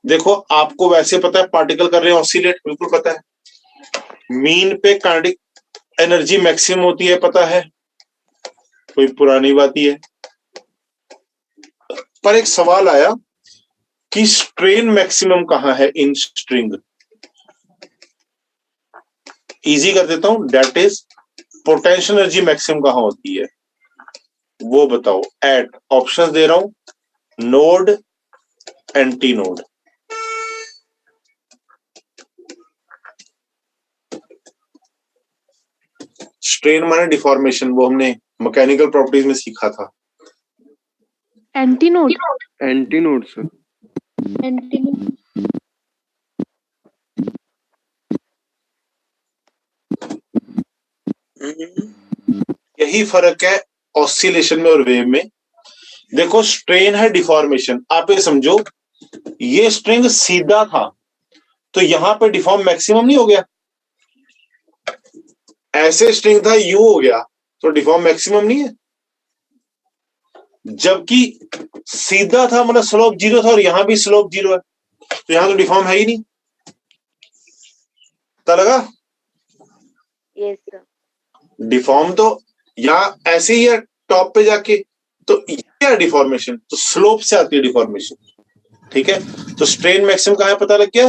Speaker 1: देखो आपको वैसे पता है पार्टिकल कर रहे हैं ऑसिलेट, बिल्कुल पता है। मीन पे काइनेटिक एनर्जी मैक्सिमम होती है, पता है, कोई पुरानी बात ही है। पर एक सवाल आया कि स्ट्रेन मैक्सिमम कहां है इन स्ट्रिंग। इजी कर देता हूं, that is potential energy maximum कहां होती है, वो बताओ। एट, ऑप्शंस दे रहा हूं, नोड, एंटी नोड। स्ट्रेन माने डिफॉर्मेशन, वो हमने मैकेनिकल प्रॉपर्टीज में सीखा था।
Speaker 3: Anti node.
Speaker 6: Anti node sir.
Speaker 3: Anti node.
Speaker 1: यही फर्क है ऑसिलेशन में और वेव में। देखो स्ट्रेन है डिफॉर्मेशन, आप ये समझो ये स्ट्रिंग सीधा था तो यहां पे डिफॉर्म मैक्सिमम नहीं हो गया, ऐसे स्ट्रिंग था यूं हो गया तो डिफॉर्म मैक्सिमम नहीं है। जबकि सीधा था मतलब स्लोप 0 था और यहां भी स्लोप 0 है, तो यहां तो डिफॉर्म है ही नहीं। पता लगा?
Speaker 4: Yes sir.
Speaker 1: डिफॉर्म तो या ऐसे ही है टॉप पे जाके, तो ये है डिफॉर्मेशन, तो स्लोप से आती है डिफॉर्मेशन। ठीक है, तो स्ट्रेन मैक्सिमम कहाँ है पता लग गया।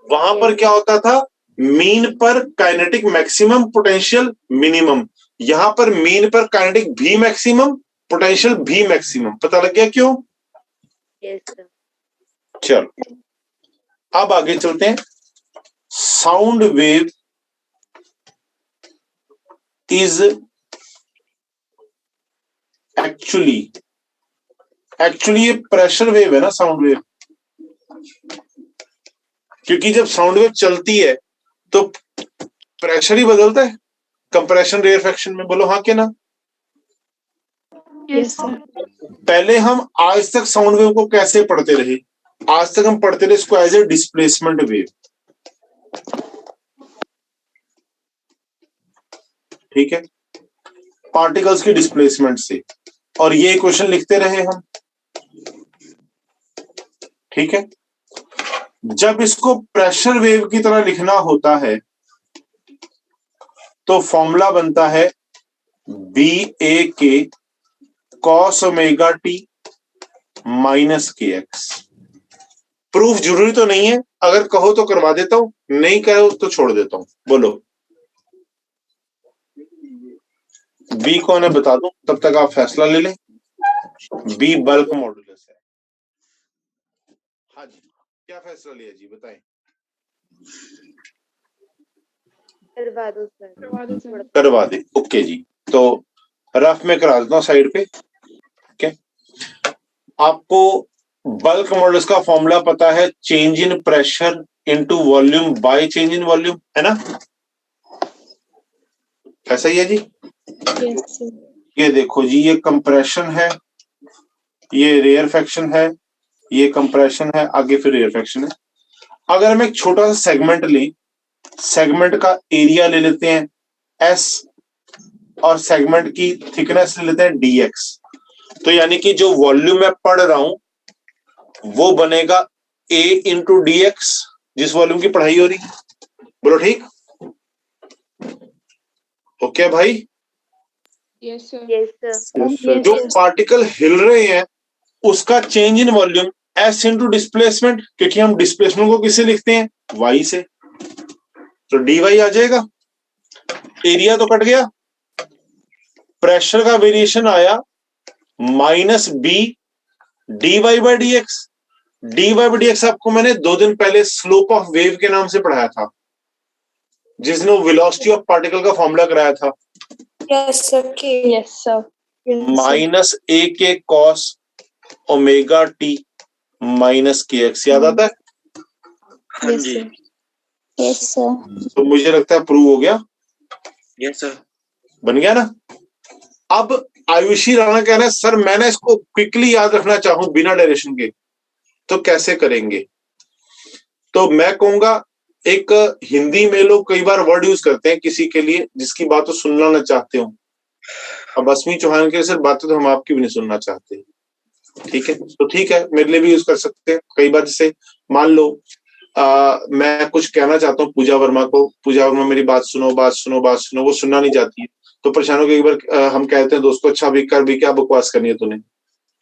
Speaker 1: वहां पर क्या होता था, मीन पर काइनेटिक मैक्सिमम पोटेंशियल मिनिमम, यहां पर मीन पर काइनेटिक भी मैक्सिमम पोटेंशियल भी मैक्सिमम। पता लग गया क्यों।
Speaker 4: Yes sir.
Speaker 1: चलो अब आगे चलते हैं। साउंड वेव इज एक्चुअली ये प्रेशर वेव है ना, साउंड वेव, क्योंकि जब साउंड वेव चलती है तो प्रेशर ही बदलता है कंप्रेशन रेयरफेक्शन में। बोलो हाँ के ना।
Speaker 2: Yes sir.
Speaker 1: पहले हम आज तक साउंड वेव को कैसे पढ़ते रहे, आज तक हम पढ़ते रहे इसको एज ए डिस्प्लेसमेंट वेव। ठीक है, पार्टिकल्स की डिस्प्लेसमेंट से, और ये इक्वेशन लिखते रहे हम। ठीक है, जब इसको प्रेशर वेव की तरह लिखना होता है तो फॉर्मूला बनता है बी ए k cos omega t minus k x. Proof जरूरी तो नहीं है, अगर कहो तो करवा देता हूं, नहीं कहो तो छोड़ देता हूं। बोलो बी कौन है बता दूं, तब तक आप फैसला ले लें। बी बल्क मॉडुलस है। हाँ जी, क्या फैसला लिया जी बताएं।
Speaker 4: करवा दो सर।
Speaker 2: करवा दो सर।
Speaker 1: करवा दे, ओके जी। तो रफ में करा देता हूं साइड पे। ओके, आपको बल्क मॉडुलस का फॉर्मूला पता है, change in pressure into volume by change in volume, है ना। ऐसा ही है जी।
Speaker 2: Yes sir.
Speaker 1: ये देखो जी, ये कंप्रेशन है, ये रेयरफेक्शन है, ये कंप्रेशन है, आगे फिर रेयरफेक्शन है। अगर हम एक छोटा सा सेगमेंट लें, सेगमेंट का एरिया ले लेते हैं एस और सेगमेंट की थिकनेस ले लेते हैं dx, तो यानी कि जो वॉल्यूम मैं पढ़ रहा हूं वो बनेगा a इंटू डी एक्स, जिस वॉल्यूम की पढ़ाई हो रही। बोलो ठीक, ओके भाई।
Speaker 2: Yes sir.
Speaker 4: Yes sir.
Speaker 1: जो पार्टिकल हिल रहे हैं उसका change in volume S into displacement, क्योंकि हम डिस्प्लेसमेंट को किससे लिखते हैं, वाई से, तो डी वाई आ जाएगा। एरिया तो कट गया, प्रेशर का वेरिएशन आया minus b d y by d x. D y by d x आपको मैंने 2 दिन पहले स्लोप ऑफ वेव के नाम से पढ़ाया था, जिसने वेलोसिटी ऑफ पार्टिकल का फॉर्मूला कराया था।
Speaker 3: Yes sir.
Speaker 2: Yes sir.
Speaker 1: Minus a k cos omega t minus k x, याद आता है।
Speaker 5: हाँ जी।
Speaker 2: Yes sir.
Speaker 1: तो मुझे लगता है प्रूव हो गया,
Speaker 5: यस सर।
Speaker 1: बन गया ना। अब आयुषी राणा कह रहे हैं सर मैं ना इसको क्विकली याद रखना चाहूं बिना डायरेक्शन के, तो कैसे करेंगे। तो मैं कहूंगा, एक हिंदी में लोग कई बार वर्ड यूज करते हैं किसी के लिए जिसकी बात तो सुनना ना चाहते हो। अब अस्मी चौहान के सर बातें तो हम आपकी भी नहीं सुनना चाहते, ठीक है, तो ठीक है मेरे लिए भी यूज कर सकते हैं। कई बार जैसे मान लो मैं कुछ कहना चाहता हूँ पूजा वर्मा को, पूजा वर्मा मेरी बात सुनो बात सुनो बात सुनो, वो सुनना नहीं चाहती है, तो परेशान हो। कई बार हम कहते हैं दोस्त को, अच्छा भी कर भी, क्या बकवास करनी है तूने,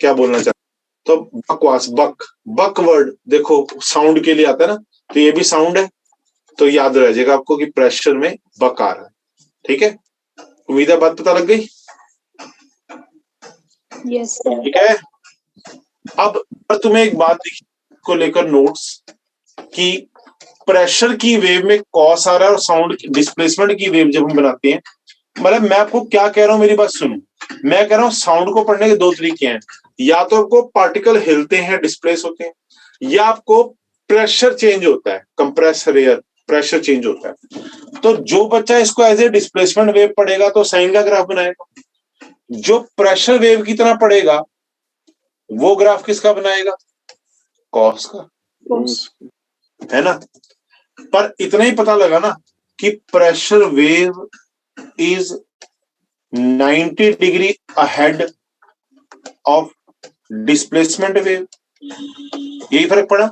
Speaker 1: क्या बोलना चाहता, तो बकवास, बक वर्ड देखो साउंड के लिए आता है ना, तो ये भी साउंड है, तो याद रह जाएगा आपको कि प्रेशर में बक आ रहा है। ठीक है, उम्मीद है बात पता लग गई।
Speaker 2: Yes sir.
Speaker 1: ठीक है, अब तुम्हें एक बात को लेकर नोट्स कि प्रेशर की वेव में कॉस आ रहा है और साउंड डिस्प्लेसमेंट की वेव जब हम बनाते हैं, मतलब मैं आपको क्या कह रहा हूं मेरी बात सुनो, मैं कह रहा हूं साउंड को पढ़ने के 2 तरीके हैं, या तो आपको पार्टिकल हिलते हैं डिस्प्लेस होते हैं, या आपको प्रेशर चेंज होता है, कंप्रेसर एयर प्रेशर चेंज होता है। तो जो बच्चा इसको एज ए डिस्प्लेसमेंट वेव पढ़ेगा तो साइन का ग्राफ बनाएगा, जो प्रेशर वेव की तरह पढ़ेगा वो ग्राफ किसका बनाएगा, कॉस का, है ना। पर इतना ही पता लगा ना कि pressure wave is 90 degree ahead of displacement wave, यही फर्क पड़ा।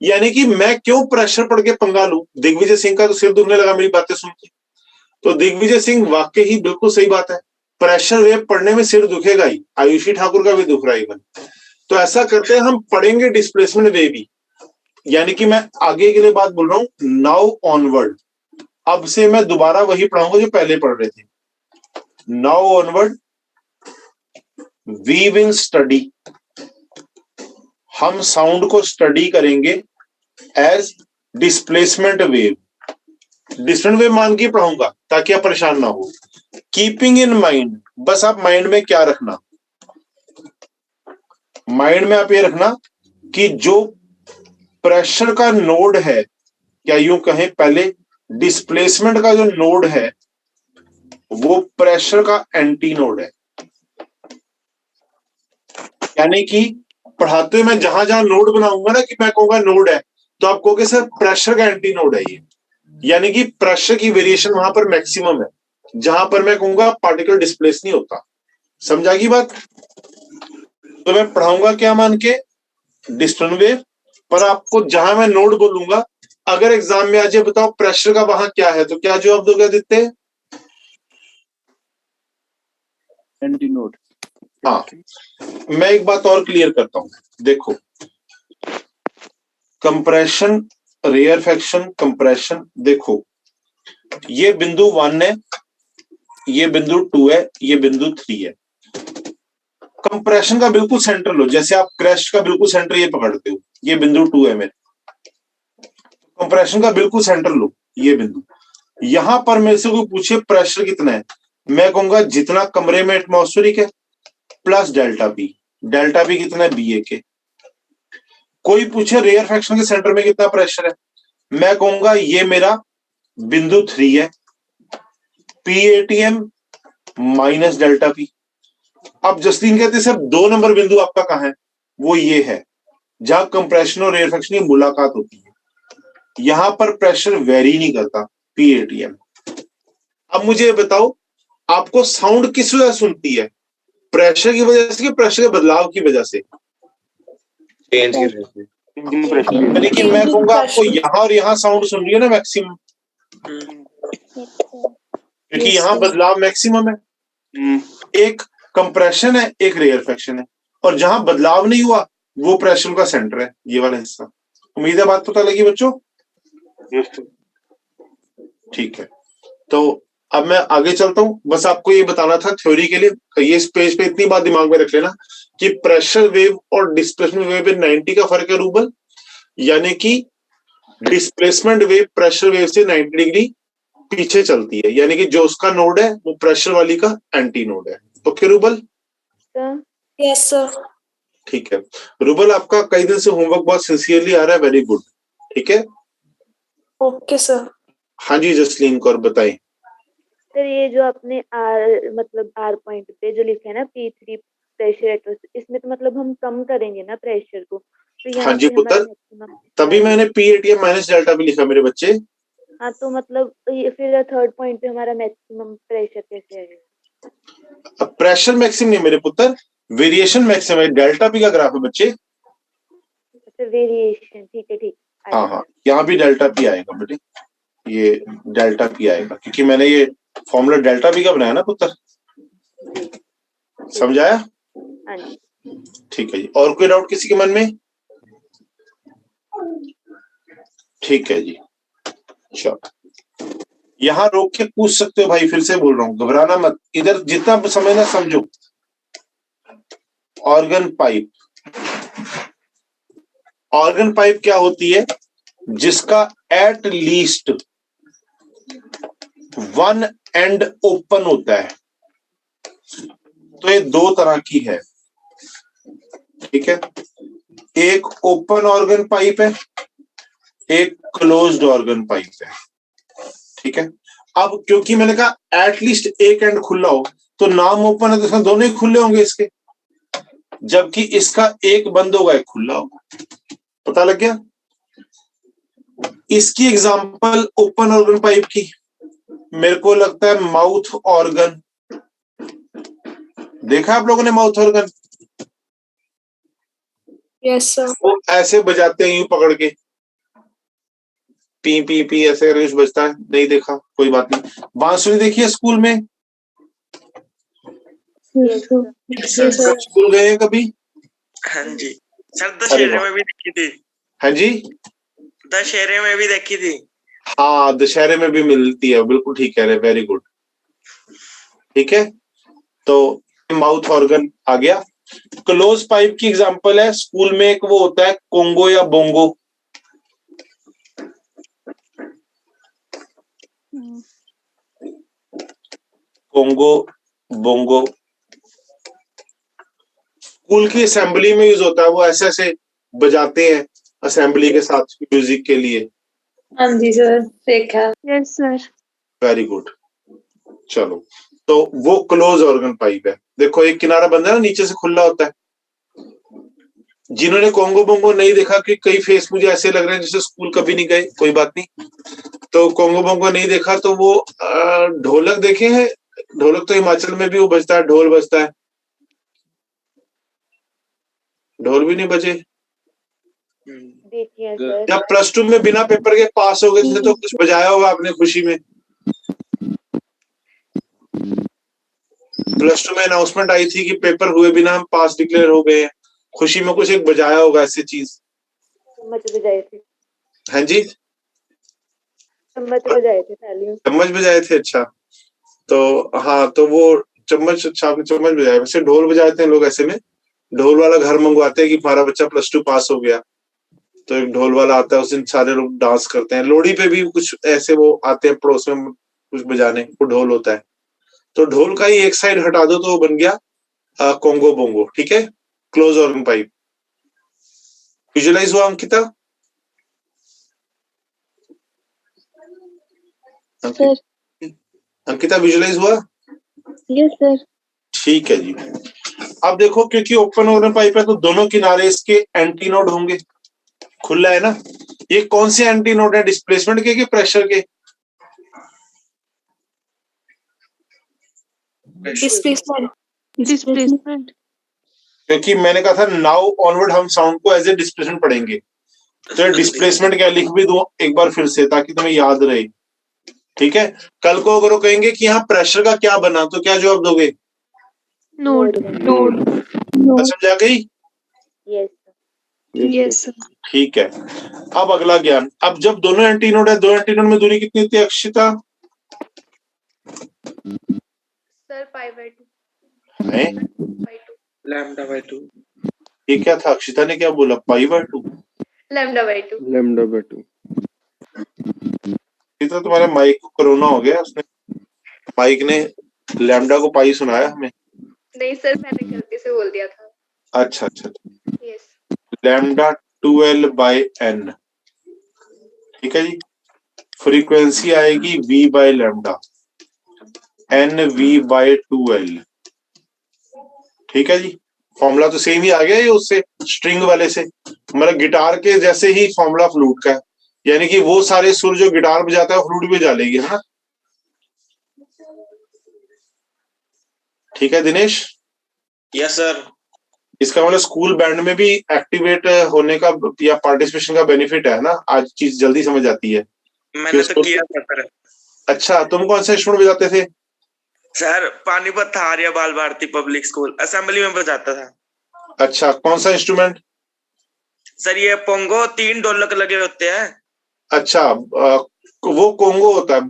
Speaker 1: यानी कि मैं क्यों प्रेशर पढ़ के पंगा लूं, दिग्विजय सिंह का तो सिर दुखने लगा मेरी बातें सुन के, तो दिग्विजय सिंह वाकई ही बिल्कुल सही बात है, प्रेशर वेव पढ़ने में सिर दुखेगा ही, आयुषी ठाकुर का भी दुख रहा है इवन। तो ऐसा करते हैं, हम पढ़ेंगे डिस्प्लेसमेंट वेव भी, यानी कि मैं आगे के लिए बात बोल रहा हूं, नाउ ऑनवर्ड। अब से मैं दोबारा वही पढ़ाऊंगा जो पहले पढ़ रहे थे। Now onward we will study, हम साउंड को स्टडी करेंगे as displacement wave. Displacement wave मान के पढ़ाऊंगा ताकि आप परेशान ना हो। कीपिंग इन माइंड, बस आप माइंड में क्या रखना, माइंड में आप ये रखना कि जो प्रेशर का नोड है, या यूं कहें पहले डिस्प्लेसमेंट का जो नोड है वो प्रेशर का एंटी नोड है। यानी कि पढ़ाते हुए मैं जहां जहां नोड बनाऊंगा ना कि मैं कहूंगा नोड है, तो आप कहोगे सर प्रेशर का एंटी नोड है ये, यानी कि प्रेशर की वेरिएशन वहां पर मैक्सिमम है, जहां पर मैं कहूंगा पार्टिकल डिस्प्लेस नहीं होता। समझा की बात? तो मैं पढ़ाऊंगा क्या मान के, डिस्प्लेसमेंट वेव, पर आपको जहां मैं नोड बोलूंगा, अगर एग्जाम में आज ये बताओ प्रेशर का वहां क्या है, तो क्या जवाब दोगे आदित्य?
Speaker 8: Anti node.
Speaker 1: हाँ, मैं एक बात और क्लियर करता हूं, देखो कंप्रेशन, रेयरफेक्शन, कंप्रेशन, देखो ये बिंदु 1 है, ये बिंदु 2 है, ये बिंदु 3 है। कंप्रेशन का बिल्कुल सेंटर लो, जैसे आप क्रेस्ट का बिल्कुल सेंटर ये पकड़ते हो, ये बिंदु 2 है मेरे। कंप्रेशन का बिल्कुल सेंटर लो, ये बिंदु। यहां पर मेरे से कोई पूछे प्रेशर कितना है, मैं कहूंगा जितना कमरे में एटमॉस्फेरिक है plus delta P. Delta P कितना है? BA के। कोई पूछे रेयरफेक्शन के सेंटर में कितना प्रेशर है, मैं कहूंगा ये मेरा बिंदु 3 है, PATM माइनस डेल्टा पी। अब जसलीन कहते सर 2 नंबर बिंदु आपका कहां है? वो ये है जहां कंप्रेशन और रेयरफेक्शन की मुलाकात होती है, यहां पर प्रेशर वेरी नहीं करता, PATM। अब मुझे ये बताओ, आपको साउंड किस वजह से सुनती है, प्रेशर की वजह से कि प्रेशर के बदलाव की वजह से?
Speaker 5: चेंज की वजह से।
Speaker 1: यानी कि मैं कहूंगा आपको यहां और यहां साउंड सुन रही है ना मैक्सिमम, क्योंकि यहां बदलाव मैक्सिमम है। एक कंप्रेशन है, एक रेयरफेक्शन है, और जहां बदलाव नहीं हुआ वो प्रेशर का सेंटर है, ये वाला हिस्सा। उम्मीद है बात पता लगी बच्चों? ठीक है, तो अब मैं आगे चलता हूं। बस आपको ये बताना था थ्योरी के लिए, ये इस पेज पे इतनी बात दिमाग में रख लेना कि प्रेशर वेव और डिस्प्लेसमेंट वेव में 90 का फर्क है रूबल, यानी कि डिस्प्लेसमेंट वेव प्रेशर वेव से 90 डिग्री पीछे चलती है, यानी कि जो उसका नोड है वो प्रेशर वाली का एंटी नोड है। Okay rouble?
Speaker 3: Yes sir.
Speaker 1: ठीक है रूबल, आपका कई दिन से होमवर्क बहुत सिंसियरली आ रहा है, वेरी गुड। ठीक है,
Speaker 3: ओके सर।
Speaker 1: हाँ जी जसलीन कौर बताएं।
Speaker 4: सर ये जो आपने R पॉइंट पे जो लिखा है ना P3 प्रेशर एटमॉस्फेयर, इसमें तो मतलब हम कम करेंगे ना प्रेशर को, तो यहाँ
Speaker 1: हाँ जी
Speaker 4: पे हमारा
Speaker 1: पुत्र,
Speaker 4: maximum
Speaker 1: तभी मैंने PATM माइनस डेल्टा भी लिखा मेरे बच्चे।
Speaker 4: हाँ तो मतलब ये फिर 3rd पॉइंट पे हमारा मैक्सिमम प्रेशर कैसे आएगा?
Speaker 1: प्रेशर मैक्सिमम नहीं मेरे पुत्र, वेरिएशन मैक्सिमम है, डेल्टा पी का ग्राफ है बच्चे।
Speaker 4: अच्छा वेरिएशन, ठीक है ठीक।
Speaker 1: हाँ हाँ, यहाँ भी डेल्टा पी आएगा बेटे, ये डेल्टा पी आएगा क्योंकि मैंने ये फॉर्मूला डेल्टा पी का बनाया ना पुत्र, समझाया?
Speaker 4: हाँ जी
Speaker 1: ठीक है जी, और कोई डाउट किसी के मन में? ठीक है जी, चलो यहाँ रोक के पूछ सकते हो भाई, फिर से बोल रहा हूँ घबराना मत, इधर जितना समझना समझो। ऑर्गन पाइप, ऑर्गन पाइप क्या होती है? जिसका एट लीस्ट 1 एंड ओपन होता है। तो ये 2 तरह की है, ठीक है, एक ओपन ऑर्गन पाइप है, एक क्लोज्ड ऑर्गन पाइप है। ठीक है, अब क्योंकि मैंने कहा एटलीस्ट एक एंड खुला हो, तो नाम ओपन है तो इसमें दोनों ही खुले होंगे इसके, जबकि इसका एक बंद होगा एक खुला होगा। पता लग गया? इसकी एग्जांपल ओपन ऑर्गन पाइप की मेरे को लगता है माउथ ऑर्गन। देखा आप लोगों ने माउथ ऑर्गन?
Speaker 3: Yes sir.
Speaker 1: वो ऐसे बजाते हैं यूं पकड़ के, पी पी पी ऐसे रेश बजता है, नहीं देखा, कोई बात नहीं। बांसुरी देखी है स्कूल में?
Speaker 4: Yes sir.
Speaker 1: सब स्कूल गए हैं कभी?
Speaker 5: हाँ जी सर,
Speaker 1: अरे
Speaker 5: दशहरे
Speaker 1: वाह।
Speaker 5: में भी देखी थी।
Speaker 1: हाँ जी,
Speaker 5: दशहरे में भी देखी थी।
Speaker 1: हाँ दशहरे में भी मिलती है, बिल्कुल ठीक कह रहे, वेरी गुड। ठीक है, तो माउथ ऑर्गन आ गया। क्लोज पाइप की एग्जांपल है, स्कूल में एक वो होता है कोंगो या बोंगो। कोंगो, बोंगो स्कूल की असेंबली में यूज होता है, वो ऐसे ऐसे बजाते हैं असेंबली के साथ म्यूजिक के लिए।
Speaker 3: हाँ जी सर, देखा।
Speaker 2: Yes sir.
Speaker 1: Very good. चलो, तो वो क्लोज ऑर्गन पाइप है। देखो एक किनारा बंद है ना, नीचे से खुला होता है। जिन्होंने कोंगो बोंगो नहीं देखा, कि कई फेस मुझे ऐसे लग रहे हैं जैसे स्कूल कभी नहीं गए, कोई बात नहीं। तो कोंगो बोंगो नहीं देखा तो वो ढोलक देखे हैं? ढोलक तो हिमाचल में भी वो बजता है, ढोल बजता है। ढोल भी नहीं बजे?
Speaker 4: देखिए सर।
Speaker 1: जब प्लस टू में बिना पेपर के पास हो गए थे तो कुछ बजाया होगा आपने खुशी में? प्लस टू में अनाउंसमेंट आई थी कि पेपर हुए बिना हम पास डिक्लेयर हो गए हैं, खुशी में कुछ एक बजाया होगा ऐसी चीज?
Speaker 4: चम्मच बजाए थे।
Speaker 1: हाँ जी,
Speaker 4: चम्मच बजाए थे, तालियों।
Speaker 1: चम्मच बजाए थे। अच्छा, तो हाँ, तो वो चम्मच, अच्छा आपने चम्मच बजाया। वैसे ढोल बजाते हैं लोग ऐसे में, ढोल वाला घर मंगवाते हैं कि हमारा बच्चा प्लस टू पास हो गया, तो एक ढोल वाला आता है, उस दिन सारे लोग डांस करते हैं। लोहड़ी पे भी कुछ ऐसे वो आते हैं पड़ोस में कुछ बजाने, वो ढोल होता है। तो ढोल का ही एक साइड हटा दो तो वो बन गया कोंगो बोंगो। ठीक है, क्लोज ऑर्गन पाइप। विजुअलाइज हुआ अंकिता?
Speaker 2: सर।
Speaker 1: अंकिता विजुअलाइज हुआ?
Speaker 2: Yes sir.
Speaker 1: ठीक है जी। अब देखो, क्योंकि ओपन ऑर्गन पाइप है तो दोनों किनारे इसके एंटी नोड होंगे। खुला है ना, ये कौन से एंटी नोड है? डिस्प्लेसमेंट के प्रेशर के?
Speaker 2: डिस्प्लेसमेंट।
Speaker 1: क्योंकि मैंने कहा था नाउ ऑनवर्ड हम साउंड को एज ए डिस्प्लेसमेंट पढ़ेंगे, तो डिस्प्लेसमेंट क्या लिख भी दूं एक बार फिर से ताकि तुम्हें याद रहे। ठीक है, कल को अगर वो कहेंगे कि यहाँ प्रेशर का क्या बना, तो क्या जवाब दोगे?
Speaker 2: नोड।
Speaker 6: नोड।
Speaker 1: समझ आ गई?
Speaker 4: Yes
Speaker 2: yes sir.
Speaker 1: ठीक है, अब अगला ज्ञान। अब जब दोनों एंटी नोड है, दो एंटी नोड में दूरी कितनी होती है अक्षिता?
Speaker 3: सर π/2।
Speaker 1: है
Speaker 5: λ/2।
Speaker 1: ये क्या था? अक्षिता ने क्या बोला? π/2?
Speaker 3: λ/2।
Speaker 6: λ/2।
Speaker 1: ये तो तुम्हारे माइक को कोरोना हो गया, उसने माइक ने लैम्डा को पाई सुनाया हमें।
Speaker 3: नहीं सर, मैंने गलती से बोल दिया था।
Speaker 1: अच्छा अच्छा,
Speaker 3: यस।
Speaker 1: Lambda 2l/n। ठीक है जी, फ्रीक्वेंसी आएगी v/λ, nv/2l। ठीक है जी, फॉर्मूला तो सेम ही आ गया ये उससे, स्ट्रिंग वाले से। मतलब गिटार के जैसे ही फॉर्मूला फ्लूट का है, यानी कि वो सारे सुर जो गिटार बजाता है फ्लूट भी बजा लेगी, है ना? ठीक है दिनेश?
Speaker 5: Yes sir.
Speaker 1: इसका मतलब स्कूल बैंड में भी एक्टिवेट होने का या पार्टिसिपेशन का बेनिफिट है ना, आज चीज जल्दी समझ आती है।
Speaker 5: मैंने तो किया था सर।
Speaker 1: अच्छा, तुम कौन सा इंस्ट्रूमेंट बजाते थे?
Speaker 5: सर पानीपत था, आर्य बाल भारती पब्लिक स्कूल, असेंबली में बजाता था।
Speaker 1: अच्छा, कौन सा इंस्ट्रूमेंट?
Speaker 5: सर ये पोंगो, 3 ढोलक लगे होते हैं।
Speaker 1: अच्छा, वो कोंगो होता है,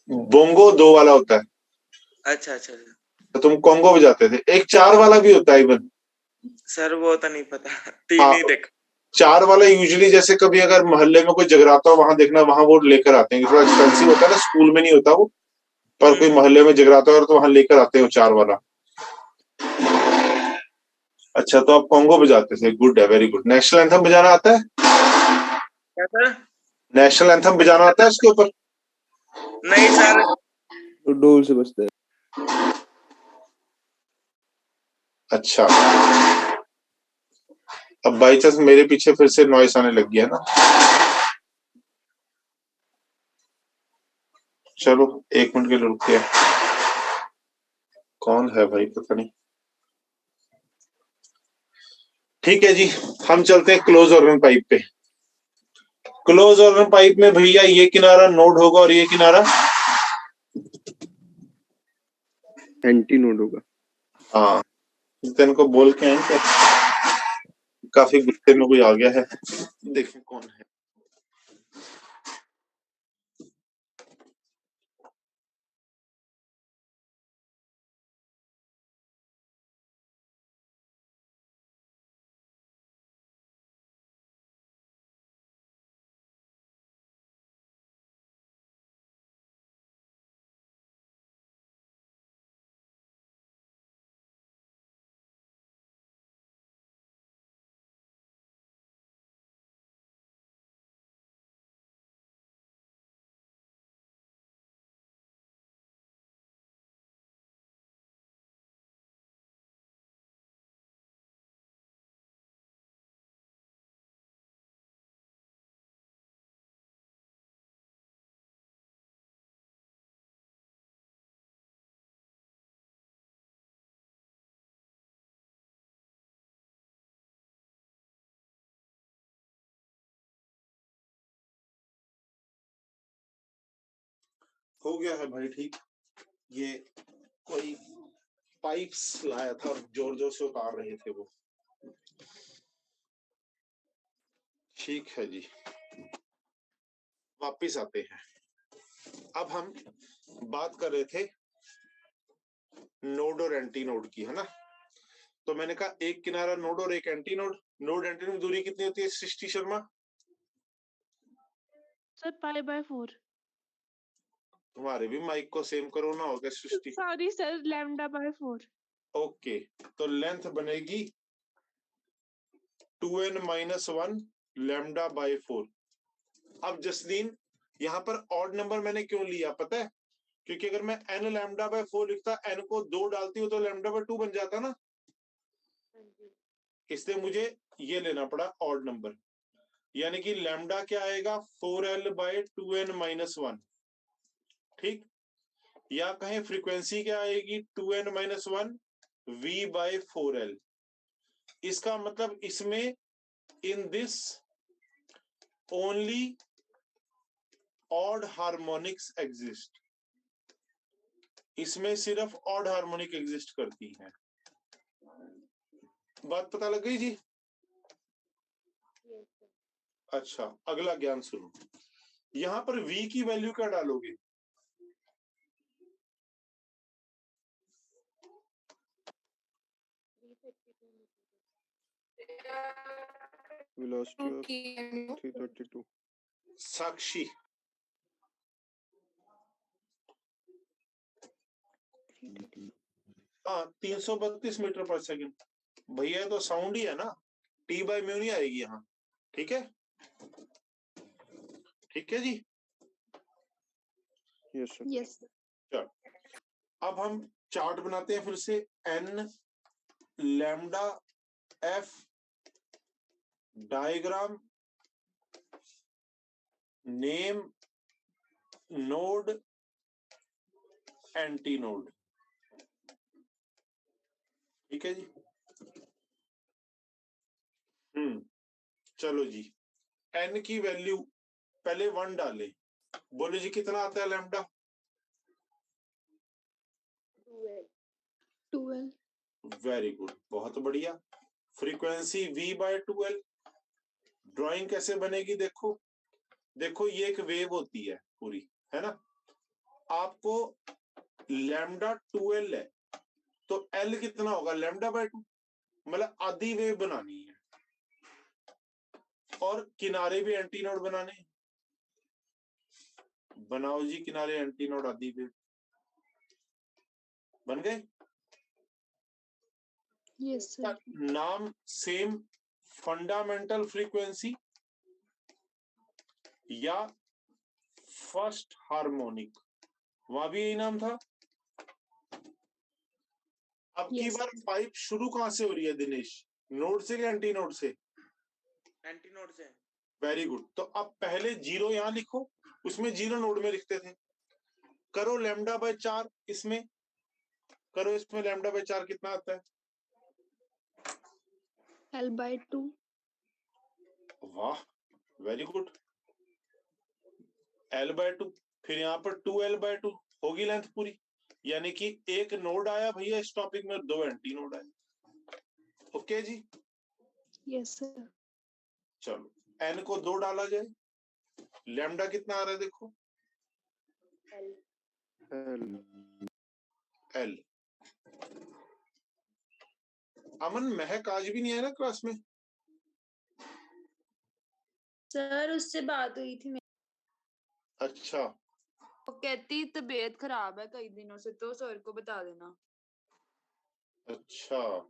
Speaker 1: बोंगो 2 वाला होता है।
Speaker 5: अच्छा अच्छा अच्छा।
Speaker 1: तो तुम कोंगो बजाते थे। एक 4 वाला भी होता है इवन।
Speaker 5: सर वो तो नहीं पता, 3
Speaker 1: हाँ,
Speaker 5: ही देख।
Speaker 1: 4 वाला यूजुअली जैसे कभी अगर मोहल्ले में कोई जगराता हो वहां देखना, वहां वो लेकर आते हैं। थोड़ा एक्सपेंसिव होता है ना, स्कूल में नहीं होता वो, पर कोई मोहल्ले में जगराता हो तो वहां लेकर आते हो 4 वाला। अच्छा, तो आप कोंगो बजाते थे, गुड है, वेरी गुड। नेशनल एंथम बजाना आता है?
Speaker 5: क्या सर?
Speaker 1: नेशनल एंथम बजाना आता है उसके ऊपर?
Speaker 5: नहीं सर।
Speaker 6: तो डोल से बजता है।
Speaker 1: अच्छा, अब बाई चांस मेरे पीछे फिर से नॉइस आने लग गया ना। चलो 1 मिनट के लिए रुकते हैं। कौन है भाई, पता नहीं। ठीक है जी, हम चलते हैं क्लोज ऑर्गन पाइप पे। क्लोज ऑर्डर पाइप में भैया ये किनारा नोड होगा और ये किनारा
Speaker 6: एंटी नोड होगा।
Speaker 1: हाँ, इनको बोल के हैं क्या? काफी गुस्से में कोई आ गया है, देखें कौन है। हो गया है भाई ठीक। ये कोई पाइप्स लाया था और जोर जोर से उतार रहे थे वो। ठीक है जी, वापिस आते हैं। अब हम बात कर रहे थे नोड और एंटी नोड की, है ना। तो मैंने कहा एक किनारा नोड और एक anti node. Node anti node दूरी कितनी होती है सृष्टि शर्मा?
Speaker 2: सर π/4।
Speaker 1: तुम्हारे भी माइक को सेम करो ना, होगा सृष्टि।
Speaker 2: Sorry sir, λ/4।
Speaker 1: ओके, तो लेंथ बनेगी 2n-1 λ/4। अब जसलीन, यहाँ पर ऑड नंबर मैंने क्यों लिया पता है? क्योंकि अगर मैं n λ/4 लिखता, n को 2 डालती हूँ तो λ/2 बन जाता ना, इसलिए मुझे ये लेना पड़ा ऑड नंबर। यानी कि लैम्डा क्या आएगा 4l/2n-1, ठीक। या कहें फ्रीक्वेंसी क्या आएगी 2n-1 v/4l। इसका मतलब इसमें in this only odd harmonics exist, इसमें सिर्फ ऑड हार्मोनिक एग्जिस्ट करती हैं। बात पता लग गई जी? अच्छा, अगला ज्ञान सुनो। यहां पर v की वैल्यू क्या डालोगे?
Speaker 6: Velocity of 332।
Speaker 1: साक्षी, हाँ 332 मीटर पर सेकंड। भैया तो साउंड ही है ना, T/म्यू नहीं आएगी यहाँ। ठीक है, ठीक है जी।
Speaker 6: Yes sir.
Speaker 2: यस।
Speaker 1: चलो अब हम चार्ट बनाते हैं फिर से। n lambda f diagram name node anti node. ठीक है जी। चलो जी, n की वैल्यू पहले 1 डाले। बोले जी कितना आता है लैम्डा?
Speaker 2: 2l।
Speaker 1: वेरी गुड, बहुत बढ़िया। Frequency v/2l। ड्राइंग कैसे बनेगी देखो, देखो ये एक वेव होती है पूरी, है ना। आपको लैम्डा 2l है तो l कितना होगा λ/2, मतलब आधी वेव बनानी है और किनारे भी एंटी नोड बनाने हैं। बनाओ जी किनारे एंटी नोड आधी वेव बन गए।
Speaker 2: Yes sir.
Speaker 1: नाम सेम फंडामेंटल फ्रीक्वेंसी या फर्स्ट हार्मोनिक, वहां भी यही नाम था। अब की
Speaker 2: Yes.
Speaker 1: बार पाइप शुरू कहां से हो रही है दिनेश? नोड से या एंटी नोड से?
Speaker 5: एंटी नोड से।
Speaker 1: Very good. तो अब पहले 0 यहां लिखो, उसमें 0 नोड में लिखते थे। करो λ/4 इसमें, करो इसमें λ/4 कितना आता है?
Speaker 2: l/2।
Speaker 1: वाह, वेरी गुड। L/2, फिर यहाँ पर 2L/2 होगी लेंथ पूरी, यानी कि एक नोड आया भैया इस टॉपिक में, 2 एंटी नोड आए। ओके जी,
Speaker 2: यस सर।
Speaker 1: चलो n को 2 डाला जाए, लैम्डा कितना आ रहा है देखो,
Speaker 4: L
Speaker 6: L
Speaker 1: L। अमन महक आज भी नहीं आया ना क्लास में?
Speaker 3: सर उससे बात हुई थी मेरी,
Speaker 1: अच्छा,
Speaker 3: वो कहती तबीयत खराब है कई दिनों से, तो सर को बता देना।
Speaker 1: अच्छा,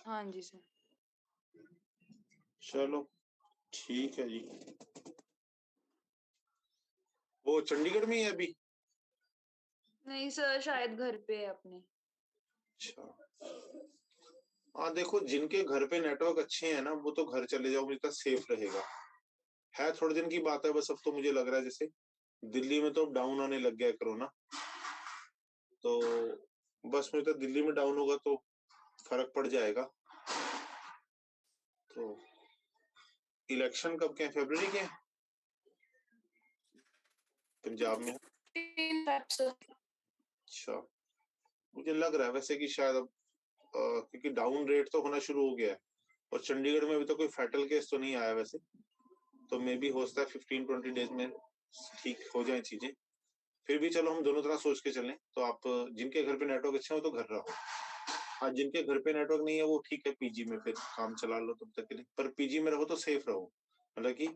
Speaker 3: हाँ जी सर।
Speaker 1: चलो ठीक है जी। वो चंडीगढ़ में ही है अभी?
Speaker 3: नहीं सर, शायद घर पे है अपने।
Speaker 1: अच्छा, हाँ देखो जिनके घर पे नेटवर्क अच्छे हैं ना, वो तो घर चले जाओ, मुझे सेफ रहेगा। है थोड़े दिन की बात है बस, अब तो मुझे लग रहा है जैसे दिल्ली में तो डाउन आने लग गया है कोरोना, तो बस मुझे तो दिल्ली में डाउन होगा तो फर्क पड़ जाएगा। तो इलेक्शन कब के हैं, फरवरी के हैं पंजाब में? अच्छा, मुझे लग रहा है वैसे कि शायद अब क्योंकि डाउन रेट तो होना शुरू हो गया है, और चंडीगढ़ में अभी तो कोई फैटल केस तो नहीं आया वैसे, तो मे भी हो सकता है 15-20 डेज में ठीक हो जाए चीजें। फिर भी चलो हम दोनों तरह सोच के चलें, तो आप जिनके घर पे नेटवर्क अच्छा हो तो घर रहो, हाँ जिनके घर पे नेटवर्क नहीं है वो ठीक है पीजी में फिर काम चला लो तब तक के लिए, पर पीजी में रहो तो सेफ रहो, मतलब कि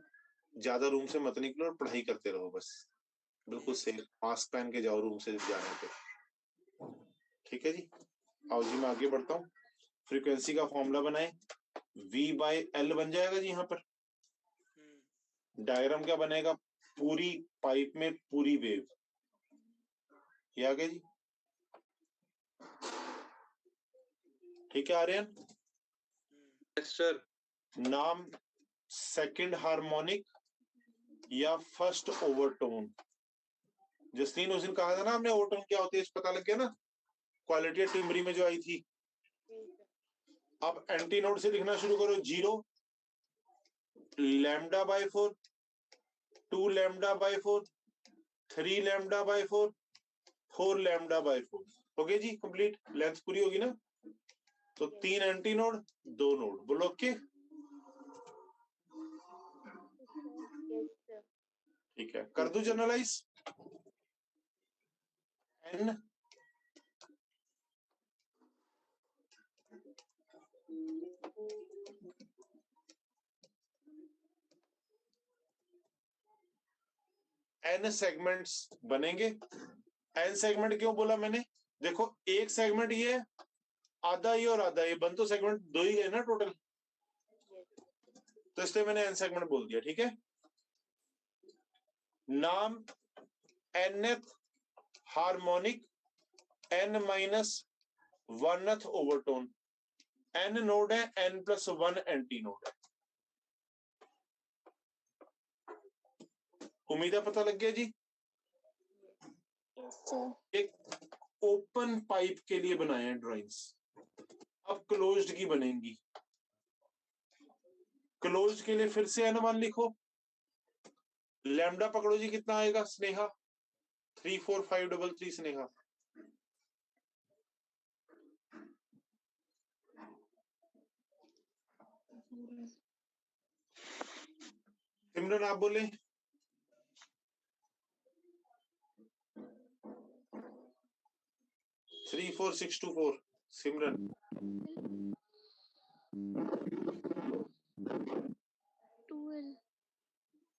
Speaker 1: ज्यादा रूम से मत निकलो और पढ़ाई करते रहो बस, बिल्कुल सेफ, मास्क पहन के जाओ रूम से जाने पे। ठीक है जी, आओ जी मैं आगे बढ़ता हूँ। फ्रीक्वेंसी का फॉर्मूला बनाए, V/L बन जाएगा जी। यहाँ पर डायग्राम क्या बनेगा, पूरी पाइप में पूरी वेव, ये आ गया जी। ठीक है आर्यन?
Speaker 7: Yes sir.
Speaker 1: नाम सेकंड हार्मोनिक या फर्स्ट ओवरटोन, जसलीन उस दिन कहा था ना हमने ओवरटोन क्या होती है, पता लग गया ना, क्वालिटी टिम्बरी में जो आई थी। अब एंटी नोड से लिखना शुरू करो, 0 λ/4, 2 λ/4, 3 λ/4, 4 λ/4। ओके जी, कंप्लीट लेंथ पूरी होगी ना, तो 3 एंटी नोड 2 नोड, बोलो ओके।
Speaker 4: yes sir
Speaker 1: ठीक है, कर दो जनरलाइज। n n सेगमेंट्स बनेंगे। n सेगमेंट क्यों बोला मैंने, देखो एक सेगमेंट ये है, आधा ये और आधा ये, बन तो सेगमेंट 2 ही गए ना टोटल,
Speaker 4: yes
Speaker 1: तो इसलिए मैंने n सेगमेंट बोल दिया। ठीक है, नाम nth harmonic n-1th overtone, n node है, n+1 एंटी नोड है। उम्मीद है पता लग गया जी।
Speaker 4: yes sir
Speaker 1: एक ओपन पाइप के लिए बनाए हैं ड्राइंग्स, अब क्लोज्ड की बनेंगी। क्लोज्ड के लिए फिर से n1 लिखो, लैम्डा पकड़ो जी, कितना आएगा स्नेहा, 34533 स्नेहा। सिमरन आप बोले। थ्री 4 6 2 4 सिमरन।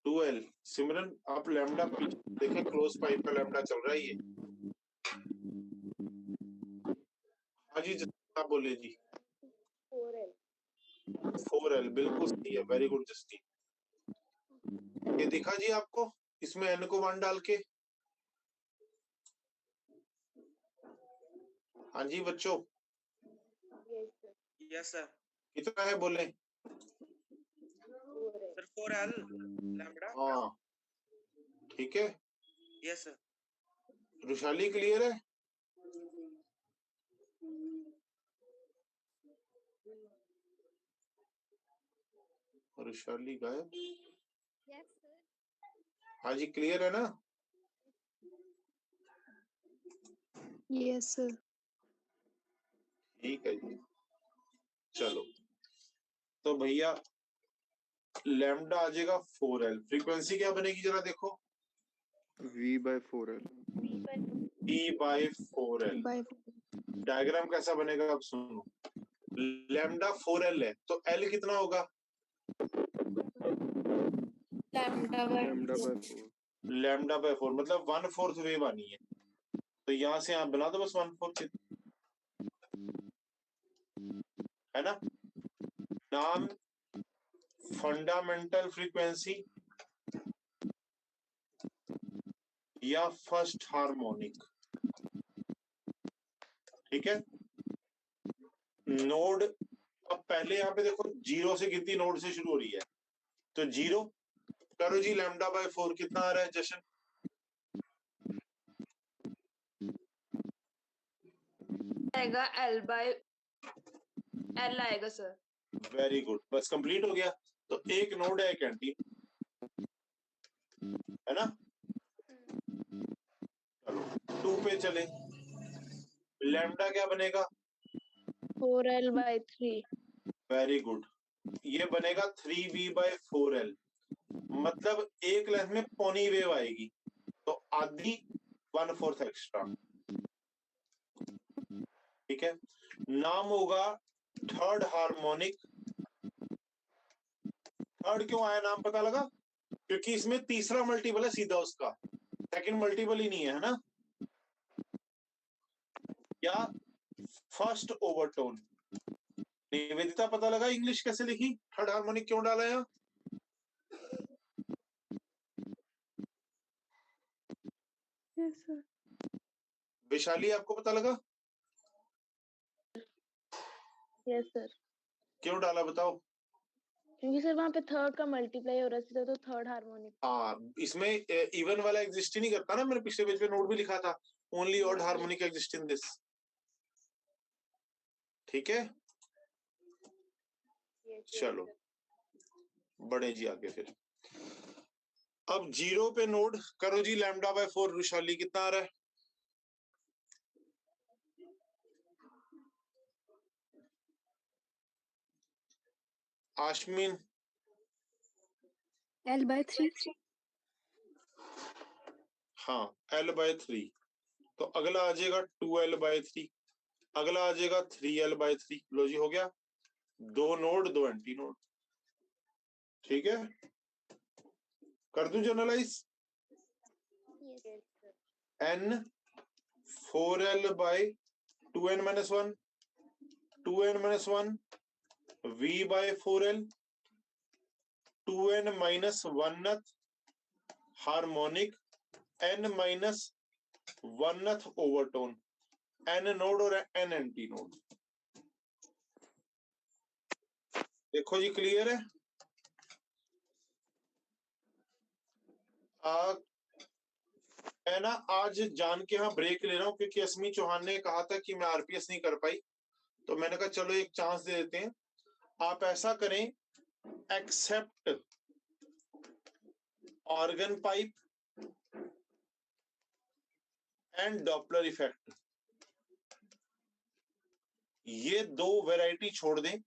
Speaker 1: 2L सिमरन, आप लैम्डा देखें, क्लोज पाइप का लैम्डा चल रहा है ये। हाँ जी आप बोले जी।
Speaker 4: 4L
Speaker 1: 4L बिल्कुल सही है, वेरी गुड जस्टिन। ये दिखा जी आपको, इसमें n को 1 डाल के। हाँ जी बच्चों,
Speaker 4: yes sir
Speaker 5: यस सर।
Speaker 1: कितना है बोले?
Speaker 4: 4L
Speaker 5: sir 4L lambda.
Speaker 1: हाँ ठीक है,
Speaker 5: यस सर।
Speaker 1: रुशाली क्लियर है? रुशाली गायब।
Speaker 9: Yes, sir.
Speaker 1: हाँ जी, क्लियर है ना?
Speaker 2: Yes sir.
Speaker 1: ठीक है जी, चलो तो भैया लैम्डा आ जाएगा 4L। फ्रीक्वेंसी क्या बनेगी जरा देखो,
Speaker 6: V/4L।
Speaker 1: E/4L।
Speaker 2: बाय।
Speaker 1: डायग्राम कैसा बनेगा अब सुनो, लैम्डा 4L है तो L कितना होगा?
Speaker 6: λ/4।
Speaker 1: λ/4 मतलब 1/4 वेव आनी है, तो यहां से आप बना दो बस 1/4, है ना? नाम फंडामेंटल फ्रीक्वेंसी या फर्स्ट हार्मोनिक, ठीक है। नोड, अब पहले यहां पे देखो 0 से गिनती नोड से शुरू हो रही है, तो 0 करो जी, λ/4 कितना आ रहा है जशन?
Speaker 3: आएगा L आएगा सर।
Speaker 1: वेरी गुड, बस कंप्लीट हो गया। तो एक नोड है, एक एंटी, है ना? चलो 2 पे चले, लैम्डा क्या बनेगा?
Speaker 2: 4L/3।
Speaker 1: वेरी गुड, ये बनेगा 3V/4L, मतलब एक लेंथ में पौनी वेव आएगी, तो आधी 1/4 एक्स्ट्रा, ठीक है। नाम होगा थर्ड हार्मोनिक। थर्ड क्यों आया नाम पता लगा? क्योंकि इसमें तीसरा मल्टीपल है सीधा उसका, सेकंड मल्टीपल ही नहीं है ना? या फर्स्ट ओवरटोन। निवेदिता पता लगा इंग्लिश कैसे लिखी, थर्ड हार्मोनिक क्यों डाला है?
Speaker 2: Yes sir.
Speaker 1: वैशाली आपको पता लगा
Speaker 4: यस सर,
Speaker 1: क्यों डाला, बताओ?
Speaker 4: क्योंकि सर वहाँ पे थर्ड का मल्टीप्लाई हो रहा है तो थर्ड हार्मोनिक।
Speaker 1: हाँ, इसमें इवन वाला एग्जिस्ट ही नहीं करता ना, मैंने पिछले पेज पे नोट भी लिखा था, only odd harmonic exist in this, ठीक है। चलो बढ़े जी आगे फिर। अब 0 पे नोड करो जी, λ/4 विशाली कितना आ रहा है? आशमीन?
Speaker 2: L/3।
Speaker 1: हाँ, L/3। तो अगला आ जाएगा 2L/3, अगला आ जाएगा 3L/3। लो जी, हो गया, 2 नोड 2 एंटी नोड, ठीक है। कर दूं generalize? N 4L/2n-1, 2n-1 V/4L, 2n-1th harmonic, n-1th overtone, n node और n एंटी नोड। देखो जी, क्लियर है? मैं ना आज जान के यहाँ ब्रेक ले रहा हूँ, क्योंकि अस्मी चौहान ने कहा था कि मैं आरपीएस नहीं कर पाई, तो मैंने कहा चलो एक चांस दे देते हैं। आप ऐसा करें, except organ pipe and Doppler effect, ये 2 वैरायटी छोड़ दें,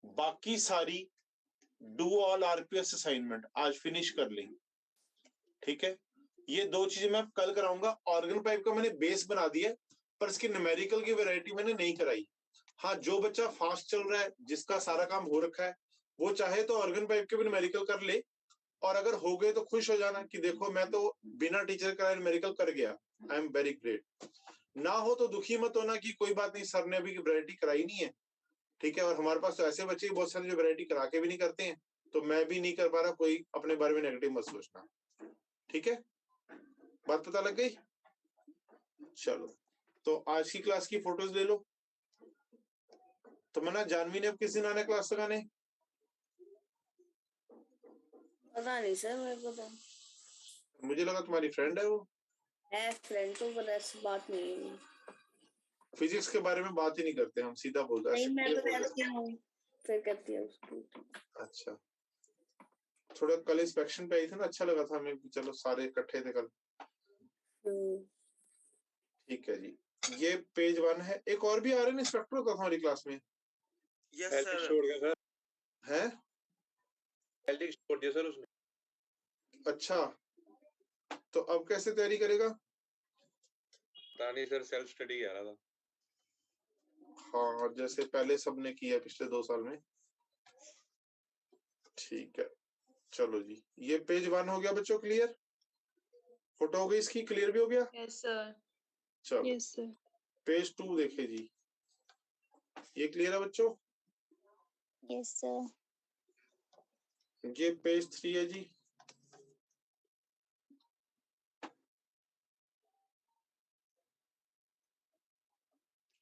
Speaker 1: बाकी सारी डू ऑल आरपीएस असाइनमेंट आज फिनिश कर लें, ठीक है। ये 2 चीजें मैं कल कराऊंगा। ऑर्गन पाइप का मैंने बेस बना दिया, पर इसकी न्यूमेरिकल की वैरायटी मैंने नहीं कराई। हाँ, जो बच्चा फास्ट चल रहा है, जिसका सारा काम हो रखा है, वो चाहे तो ऑर्गन पाइप के भी न्यूमेरिकल कर ले, और अगर हो गए तो खुश हो जाना कि देखो मैं तो बिना टीचर का न्यूमेरिकल कर गया, आई एम वेरी ग्रेट। ना हो तो दुखी मत होना कि कोई बात नहीं, सर ने अभी वैरायटी कराई नहीं है, ठीक है। और हमारे पास तो ऐसे बच्चे बहुत सारे जो वैरायटी करा के भी नहीं करते हैं, तो मैं भी नहीं कर पा रहा, कोई अपने बारे में नेगेटिव मत सोचना, ठीक है। बात पता लग गई? चलो, तो आज की क्लास की फोटोज ले लो। तो मना, जानवी ने अब किस दिन आना क्लास लगाने?
Speaker 9: पता नहीं सर, मेरे को तो
Speaker 1: मुझे लगा तुम्हारी फ्रेंड है वो।
Speaker 9: है फ्रेंड तो, पर ऐसी बात नहीं है।
Speaker 1: फिजिक्स के बारे में बात ही नहीं करते हम, सीधा बोलते
Speaker 9: नहीं, मैं तो
Speaker 1: हैं।
Speaker 9: करती हूँ, फिर करती हूँ उसको।
Speaker 1: अच्छा, थोड़ा कल इंस्पेक्शन पे आई थी ना, अच्छा लगा था हमें, चलो सारे इकट्ठे थे कल। ठीक है जी, ये पेज 1 है। एक और भी आ रहे हैं इंस्पेक्टर होता था हमारी क्लास में।
Speaker 5: यस
Speaker 7: एल्टिक
Speaker 5: सर।
Speaker 7: छोड़ गया सर,
Speaker 1: है?
Speaker 7: एल्टिक छोड़ दिया सर उसने।
Speaker 1: अच्छा, तो अब कैसे तैयारी करेगा?
Speaker 7: पता नहीं सर, सेल्फ स्टडी आ रहा था।
Speaker 1: हाँ, जैसे पहले सबने किया पिछले 2 साल में। ठीक है, चलो जी, ये पेज 1 हो गया बच्चों, क्लियर? फोटो हो गई इसकी, क्लियर भी हो गया?
Speaker 3: Yes sir.
Speaker 1: चलो
Speaker 2: यस सर।
Speaker 1: पेज 2 देखे जी, ये क्लियर है बच्चों?
Speaker 10: Yes sir.
Speaker 1: ये पेज 3 है जी।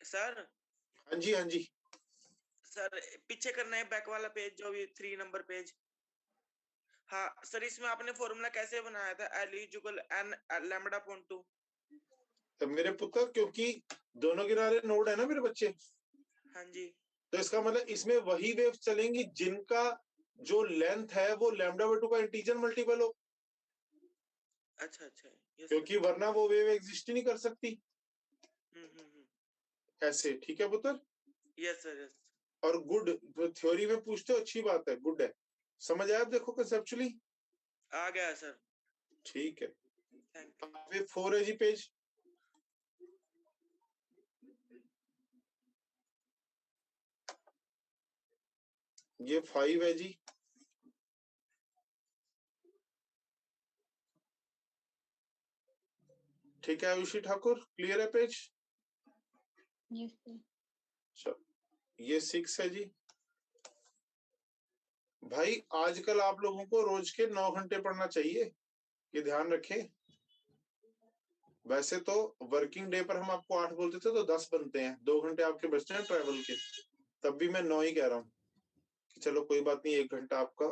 Speaker 5: सर
Speaker 1: हाँ जी, हाँ जी।
Speaker 5: सर पीछे करना है बैक वाला पेज, जो भी 3 नंबर पेज। हाँ सर, इसमें आपने फॉर्मूला कैसे बनाया था? L equal n lambda upon 2।
Speaker 1: तो मेरे पुत्र, क्योंकि दोनों किनारे नोड है ना मेरे बच्चे,
Speaker 5: हाँ जी।
Speaker 1: तो इसका मतलब इसमें वही वेव चलेंगी जिनका जो लेंथ है वो λ/2 का इंटीजर मल्टीपल हो,
Speaker 5: अच्छा अच्छा, यस
Speaker 1: क्योंकि वरना वो वेव एग्जिस्ट ही नहीं कर सकती ऐसे। ठीक है पुत्र?
Speaker 5: Yes sir yes.
Speaker 1: और गुड, थ्योरी में पूछते हो अच्छी बात है, गुड है, समझ आया? आप देखो कंसेप्चुअली
Speaker 5: आ गया सर।
Speaker 1: ठीक है।
Speaker 5: Thank you.
Speaker 1: अब 4 है जी पेज। ये 5 है जी। ठीक है आयुषी ठाकुर, क्लियर है पेज?
Speaker 10: Yes sir.
Speaker 1: चलो ये 6 है जी। भाई आजकल आप लोगों को रोज के 9 घंटे पढ़ना चाहिए, ये ध्यान रखें। वैसे तो वर्किंग डे पर हम आपको 8 बोलते थे, तो 10 बनते हैं, 2 घंटे आपके बचते हैं ट्रैवल के, तब भी मैं 9 ही कह रहा हूँ कि चलो कोई बात नहीं, 1 घंटा आपका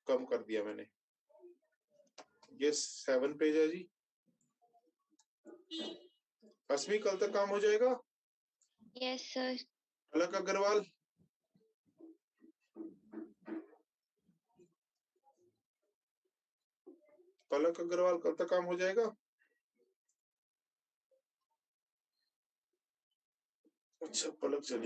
Speaker 1: कम कर दिया मैंने। ये 7 पेज है जी। अस्मी, कल तक काम हो जाएगा?
Speaker 10: Yes sir.
Speaker 1: पलक अग्रवाल, पलक अग्रवाल कल तक काम हो जाएगा? अच्छा, पलक चली